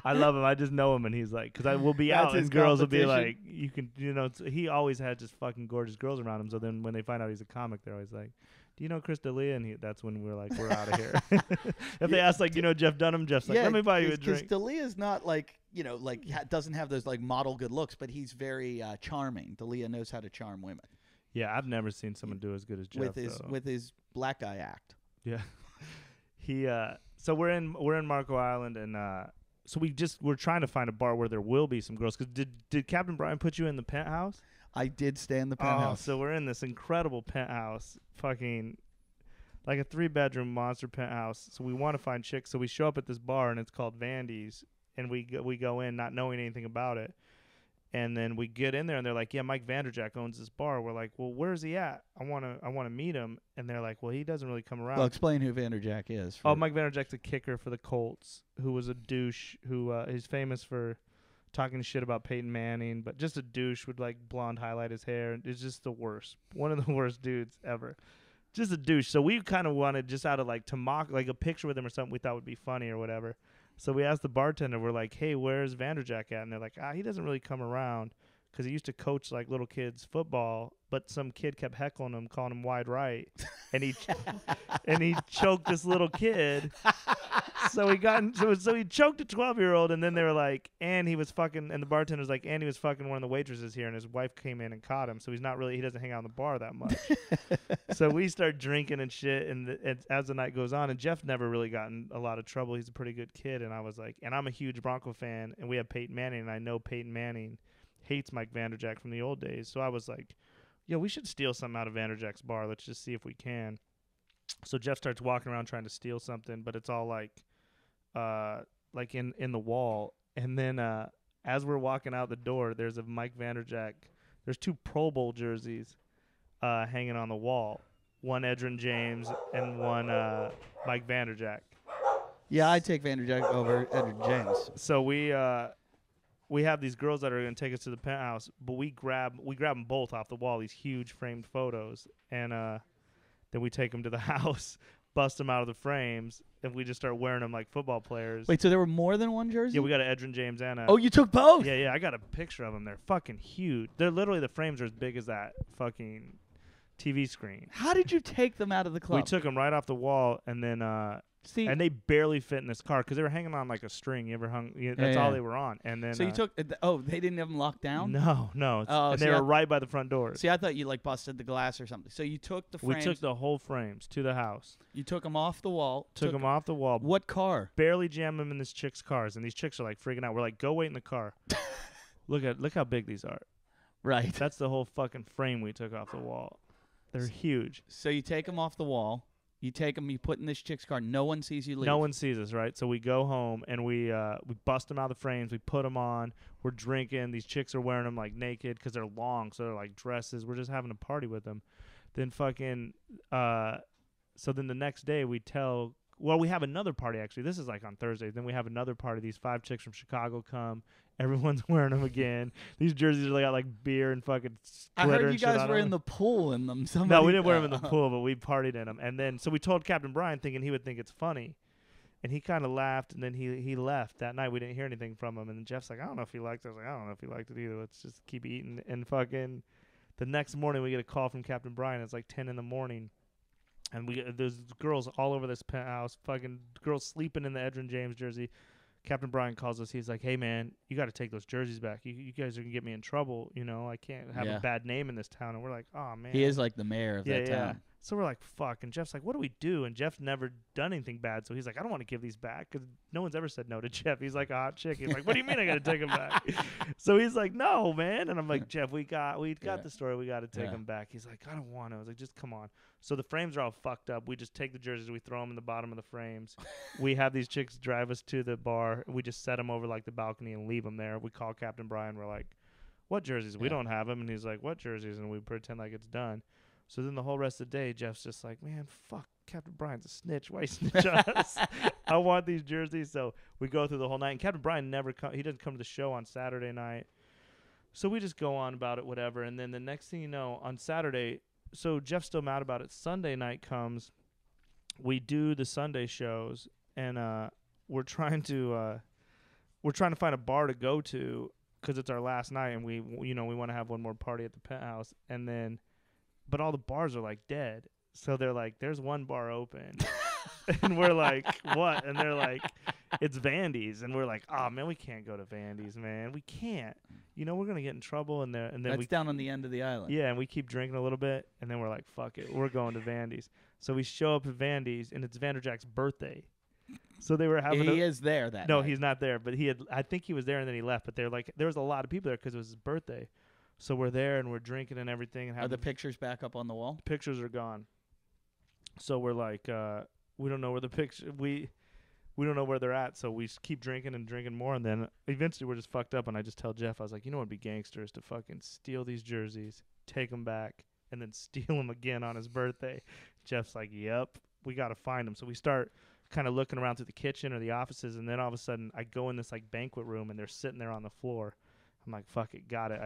I love him. I just know him, and he's like, because I will be That's out, his and girls will be competition. like, you can, he always had just fucking gorgeous girls around him. So then when they find out he's a comic, they're always like, do you know Chris D'Elia? And that's when we're like, we're out of here. If they ask, like, Jeff Dunham, Jeff's like, let me buy you a drink. Because D'Elia's not like, doesn't have those like model good looks, but he's very charming. D'Elia knows how to charm women. Yeah, I've never seen someone do as good as Jeff with his black guy act. Yeah. So we're in Marco Island, and so we're trying to find a bar where there will be some girls. Cause did Captain Brian put you in the penthouse? I did stay in the penthouse. So we're in this incredible penthouse, fucking like a 3-bedroom monster penthouse. So we want to find chicks. So we show up at this bar, and it's called Vandy's, and we go in not knowing anything about it. And then we get in there, and they're like, yeah, Mike Vanderjack owns this bar. We're like, well, where's he at? I want to meet him. And they're like, well, he doesn't really come around. Well, explain who Vanderjack is. Mike Vanderjack's a kicker for the Colts, who was a douche, who is famous for talking shit about Peyton Manning, but just a douche, would like blonde highlight his hair. It's just the worst. One of the worst dudes ever. Just a douche. So we kind of wanted, just out of like to mock, like a picture with him or something we thought would be funny or whatever. So we asked the bartender, we're like, hey, where's Vanderjack at? And they're like, he doesn't really come around because he used to coach like little kids football, but some kid kept heckling him, calling him wide right, and he choked this little kid. So he choked a 12-year-old, and then they were like, and he was fucking, and the bartender's like, and he was fucking one of the waitresses here, and his wife came in and caught him. So he doesn't hang out in the bar that much. So we start drinking and shit, and as the night goes on, and Jeff never really gotten a lot of trouble. He's a pretty good kid, and I was like, and I'm a huge Bronco fan, and we have Peyton Manning, and I know Peyton Manning hates Mike Vanderjack from the old days. So I was like, yo, we should steal something out of Vanderjack's bar. Let's just see if we can. So Jeff starts walking around trying to steal something, but it's all like in the wall. And then as we're walking out the door, there's a Mike Vanderjack. There's 2 Pro Bowl jerseys hanging on the wall. One Edgerrin James and one Mike Vanderjack. Yeah, I'd take Vanderjack over Edgerrin James. So we have these girls that are going to take us to the penthouse, but we grab them both off the wall, these huge framed photos, and then we take them to the house, bust them out of the frames, and we just start wearing them like football players. Wait, so there were more than one jersey? Yeah, we got an Edgerrin James and a... Oh, you took both? Yeah, I got a picture of them. They're fucking huge. They're literally, the frames are as big as that fucking TV screen. How did you take them out of the club? We took them right off the wall, and then... and they barely fit in this car because they were hanging on like a string. You ever hung? That's all they were on. And then so you took. They didn't have them locked down. No. And they were right by the front door. See, I thought you like busted the glass or something. So you took the frames. We took the whole frames to the house. You took them off the wall. Took them off the wall. What car? Barely jammed them in this chick's cars, and these chicks are like freaking out. We're like, go wait in the car. Look how big these are. Right. That's the whole fucking frame we took off the wall. They're huge. So you take them off the wall. You take them, you put in this chick's car. No one sees you leave. No one sees us, right? So we go home, and we bust them out of the frames. We put them on. We're drinking. These chicks are wearing them, like, naked because they're long, so they're like dresses. We're just having a party with them. Then fucking so then the next day we have another party, actually. This is, like, on Thursday. Then we have another party. These 5 chicks from Chicago come. Everyone's wearing them again. These jerseys are got like beer and fucking glitter. I heard you guys guys were in the pool in them. No, we didn't wear them in the pool, but we partied in them. And then, so we told Captain Brian thinking he would think it's funny. And he kind of laughed, and then he left that night. We didn't hear anything from him. And then Jeff's like, I don't know if he liked it. I was like, I don't know if he liked it either. Let's just keep eating. And fucking the next morning, we get a call from Captain Brian. It's like 10 in the morning. And there's girls all over this penthouse, fucking girls sleeping in the Edgerrin James jersey. Captain Brian calls us. He's like, hey, man, you got to take those jerseys back. You guys are going to get me in trouble. I can't have a bad name in this town. And we're like, oh, man. He is like the mayor of that town. So we're like, fuck. And Jeff's like, what do we do? And Jeff's never done anything bad. So he's like, I don't want to give these back because no one's ever said no to Jeff. He's like a hot chick. He's like, what do you mean I got to take them back? So he's like, no, man. And I'm like, Jeff, we got the story. We got to take them back. He's like, I don't want to. I was like, just come on. So the frames are all fucked up. We just take the jerseys. We throw them in the bottom of the frames. We have these chicks drive us to the bar. We just set them over like the balcony and leave them there. We call Captain Brian. We're like, what jerseys? We don't have them. And he's like, what jerseys? And we pretend like it's done. So then the whole rest of the day, Jeff's just like, man, fuck, Captain Brian's a snitch. Why snitch on us? I want these jerseys. So we go through the whole night. And Captain Brian he doesn't come to the show on Saturday night. So we just go on about it, whatever. And then the next thing you know, on Saturday, so Jeff's still mad about it. Sunday night comes, we do the Sunday shows, and we're trying to find a bar to go to because it's our last night, and we want to have one more party at the penthouse, and then, but all the bars are like dead, so they're like, there's one bar open, and we're like, what? And they're like, it's Vandy's, and we're like, oh man, we can't go to Vandy's, man, we can't. We're gonna get in trouble, and then That's down on the end of the island. yeah, and we keep drinking a little bit, and then we're like, fuck it, we're going to Vandy's. So we show up at Vandy's, and it's Vanderjack's birthday. So they were having. He is there that No, night. he's not there, but I think he was there, and then he left. But they're like, there was a lot of people there because it was his birthday. So we're there, and we're drinking and everything. And Are the pictures back up on the wall? pictures are gone. So we're like, we don't know where the picture we don't know where they're at. So we keep drinking and drinking more, and then eventually we're just fucked up. And I just tell Jeff, I was like, what'd be gangsters to fucking steal these jerseys, take them back, and then steal them again on his birthday. Jeff's like, yep, we got to find them. So we start kind of looking around through the kitchen or the offices, and then all of a sudden I go in this like banquet room, and they're sitting there on the floor. I'm like, fuck it, got it.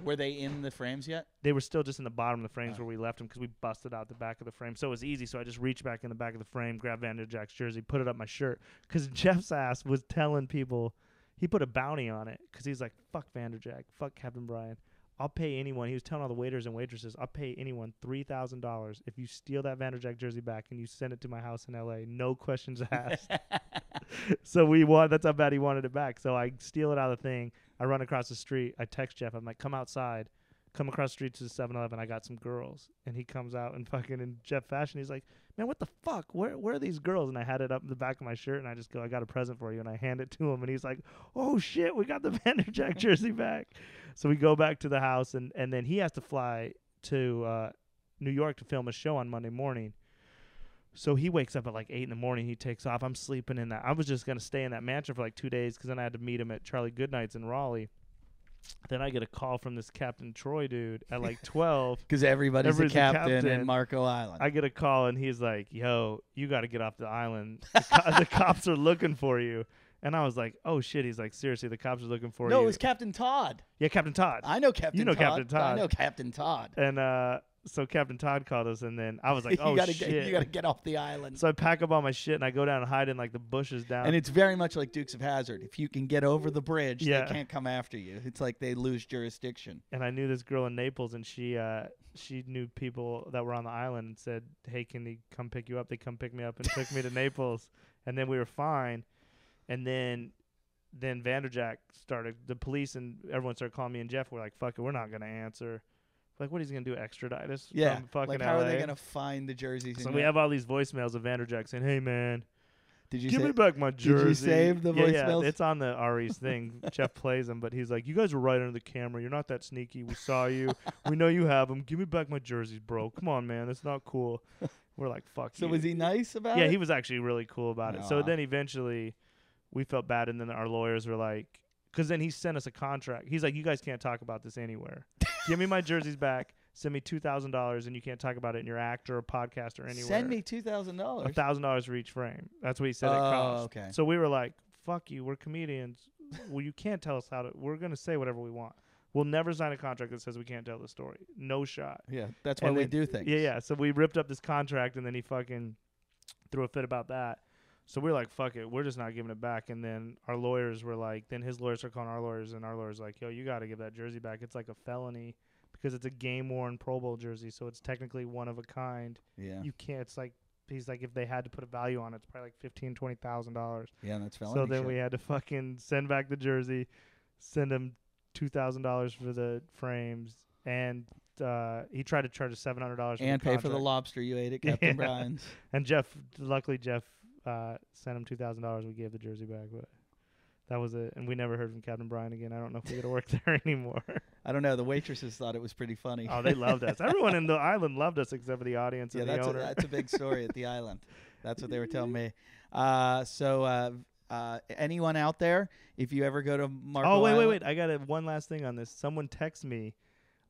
Were they in the frames yet? They were still just in the bottom of the frames where we left them because we busted out the back of the frame. So it was easy. So I just reached back in the back of the frame, grabbed Vanderjack's jersey, put it up my shirt. Because Jeff's ass was telling people, he put a bounty on it because he's like, fuck Vanderjack, fuck Captain Brian. I'll pay anyone. He was telling all the waiters and waitresses, I'll pay anyone $3,000 if you steal that Vanderjack jersey back and you send it to my house in L.A. No questions asked. So we won. That's how bad he wanted it back. So I steal it out of the thing. I run across the street. I text Jeff. I'm like, come outside. Come across the street to the 7-Eleven. I got some girls. And he comes out and fucking in Jeff fashion. He's like, man, what the fuck? Where are these girls? And I had it up in the back of my shirt, and I just go, I got a present for you. And I hand it to him. And he's like, oh, shit, we got the Vanderjack jersey back. So we go back to the house, and then he has to fly to New York to film a show on Monday morning. So he wakes up at like 8 in the morning. He takes off. I'm sleeping in that. I was just going to stay in that mansion for like 2 days because then I had to meet him at Charlie Goodnight's in Raleigh. Then I get a call from this Captain Troy dude at like 12. Because everybody's a captain in Marco Island. I get a call, and he's like, yo, you got to get off the island. The cops are looking for you. And I was like, oh, shit. He's like, seriously, the cops are looking for you. No, it was Captain Todd. Yeah, Captain Todd. I know Captain Todd. You know Captain Todd. I know Captain Todd. And so Captain Todd called us, and then I was like, oh, shit. You got to get off the island. So I pack up all my shit, and I go down and hide in like the bushes down. And it's very much like Dukes of Hazzard. If you can get over the bridge, Yeah. they can't come after you. It's like they lose jurisdiction. And I knew this girl in Naples, and she knew people that were on the island and said, hey, can he come pick you up? They come pick me up and took me to Naples. And then we were fine. And then Vanderjack started, the police and everyone started calling me and Jeff. We're like, fuck it, we're not going to answer. Like, what is he going to do, extradite us from fucking like how LA? are they going to find the jerseys? So we have all these voicemails of Vanderjack saying, hey, man, Did you give me back my jersey. Did you save the voicemails? Yeah, it's on the Ari's thing. Jeff plays them, but he's like, you guys were right under the camera. You're not that sneaky. We saw you. We know you have them. Give me back my jerseys, bro. Come on, man. That's not cool. We're like, fuck you. So was he nice about it? Yeah, he was actually really cool about it. So Aw. then eventually we felt bad, and then our lawyers were like, because then he sent us a contract. He's like, you guys can't talk about this anywhere. Give me my jerseys back. Send me $2,000, and you can't talk about it in your act or podcast or anywhere. Send me $2,000. $1,000 for each frame. That's what he said it cost. Okay. So we were like, fuck you. We're comedians. Well, you can't tell us how to. We're going to say whatever we want. We'll never sign a contract that says we can't tell the story. No shot. Yeah, that's why And we then- do things. Yeah. So we ripped up this contract, and then he fucking threw a fit about that. So we were like, fuck it. We're just not giving it back. And then our lawyers were like, then his lawyers are calling our lawyers, and our lawyers like, yo, you got to give that jersey back. It's like a felony because it's a game-worn Pro Bowl jersey, so it's technically one of a kind. Yeah. You can't. It's like, he's like, if they had to put a value on it, it's probably like $15,000-$20,000. Yeah, that's felony So then shit. we had to fucking send back the jersey, send him $2,000 for the frames, and he tried to charge us $700 for and the pay for the contract. lobster you ate at Captain Yeah. Brian's. And luckily Jeff sent him $2,000. We gave the jersey back, but that was it. And we never heard from Captain Brian again. I don't know if we get to work there anymore. I don't know. The waitresses thought it was pretty funny. Oh, they loved us. Everyone in the island loved us except for the audience Yeah, and the that's owner. that's a big story at the island. That's what they were telling me. Anyone out there, if you ever go to Marco Oh, Island, wait. I got one last thing on this. Someone texted me.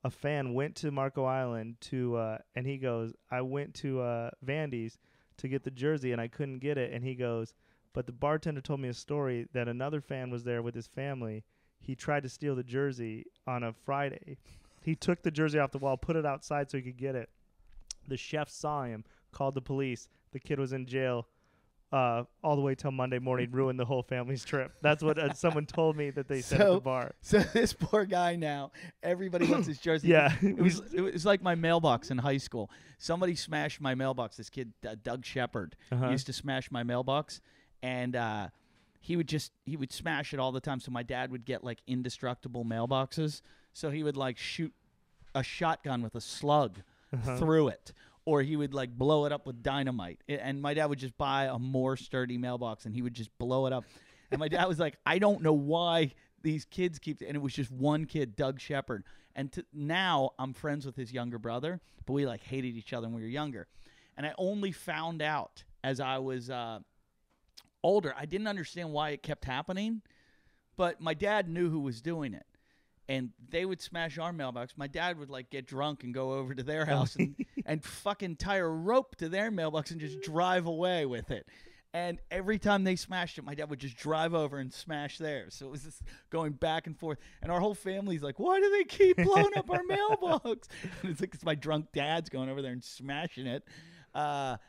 A fan went to Marco Island and he goes, I went to Vandy's to get the jersey and I couldn't get it. And he goes, but the bartender told me a story that another fan was there with his family. He tried to steal the jersey on a Friday. He took the jersey off the wall, put it outside so he could get it. The chef saw him, called the police. The kid was in jail all the way till Monday morning, ruined the whole family's trip. That's what someone told me that they said at the bar. So this poor guy now, everybody wants his jersey. Yeah. It was like my mailbox in high school. Somebody smashed my mailbox. This kid, Doug Shepard, used to smash my mailbox, and he would smash it all the time. So my dad would get like indestructible mailboxes. So he would like shoot a shotgun with a slug through it. Or he would like blow it up with dynamite. And my dad would just buy a more sturdy mailbox and he would just blow it up. And my dad was like, I don't know why these kids keep, and it was just one kid, Doug Shepard. And now I'm friends with his younger brother, but we like hated each other when we were younger. And I only found out as I was older. I didn't understand why it kept happening, but my dad knew who was doing it. And they would smash our mailbox. My dad would like get drunk and go over to their house and fucking tie a rope to their mailbox and just drive away with it. And every time they smashed it, my dad would just drive over and smash theirs. So it was just going back and forth. And our whole family's like, why do they keep blowing up our mailbox? And it's like, it's my drunk dad's going over there and smashing it. But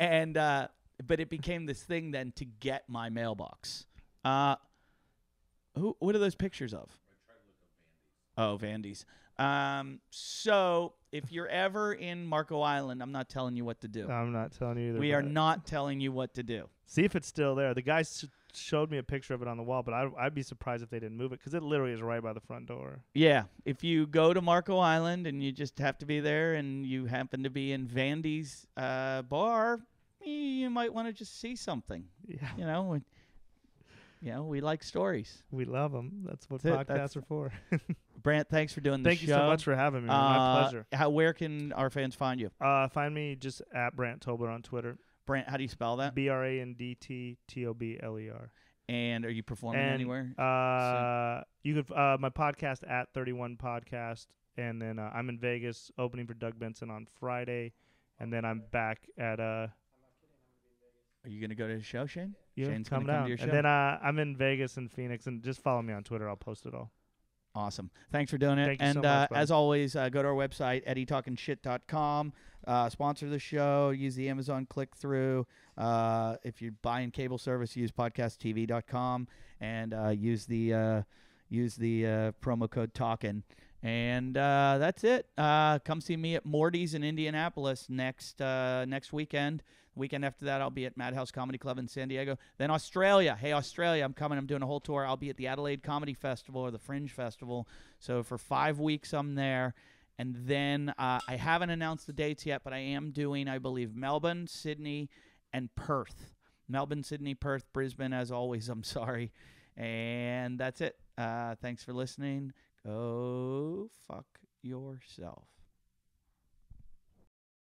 it became this thing then to get my mailbox. What are those pictures of? Oh, Vandy's. So if you're ever in Marco Island, I'm not telling you what to do. I'm not telling you either. We are not telling you what to do. See if it's still there. The guys showed me a picture of it on the wall, but I'd be surprised if they didn't move it because it literally is right by the front door. Yeah. If you go to Marco Island and you just have to be there and you happen to be in Vandy's bar, you might want to just see something. Yeah. We like stories. We love them. That's what podcasts are for. Brandt, thanks for doing this show. Thank you so much for having me. My pleasure. Where can our fans find you? Find me just at Brandt Tobler on Twitter. Brandt, how do you spell that? BRANDTTOBLER. And are you performing anywhere? You could my podcast at 31 Podcast, and then I'm in Vegas opening for Doug Benson on Friday, and then I'm back at Are you gonna go to the show, Shane? Yeah, Shane's come gonna down. Come to your show? And then I'm in Vegas and Phoenix, and just follow me on Twitter. I'll post it all. Awesome. Thanks for doing it. Thank you and so much, as always, go to our website, eddytalkinshit.com. Sponsor the show. Use the Amazon click-through. If you're buying cable service, use podcasttv.com and use the promo code Talkin. And that's it. Come see me at Morty's in Indianapolis next weekend. The weekend after that, I'll be at Madhouse Comedy Club in San Diego. Then Australia. Hey, Australia, I'm coming. I'm doing a whole tour. I'll be at the Adelaide Comedy Festival or the Fringe Festival. So for 5 weeks, I'm there. And then I haven't announced the dates yet, but I am doing, I believe, Melbourne, Sydney, and Perth. Melbourne, Sydney, Perth, Brisbane, as always. I'm sorry. And that's it. Thanks for listening. Go fuck yourself.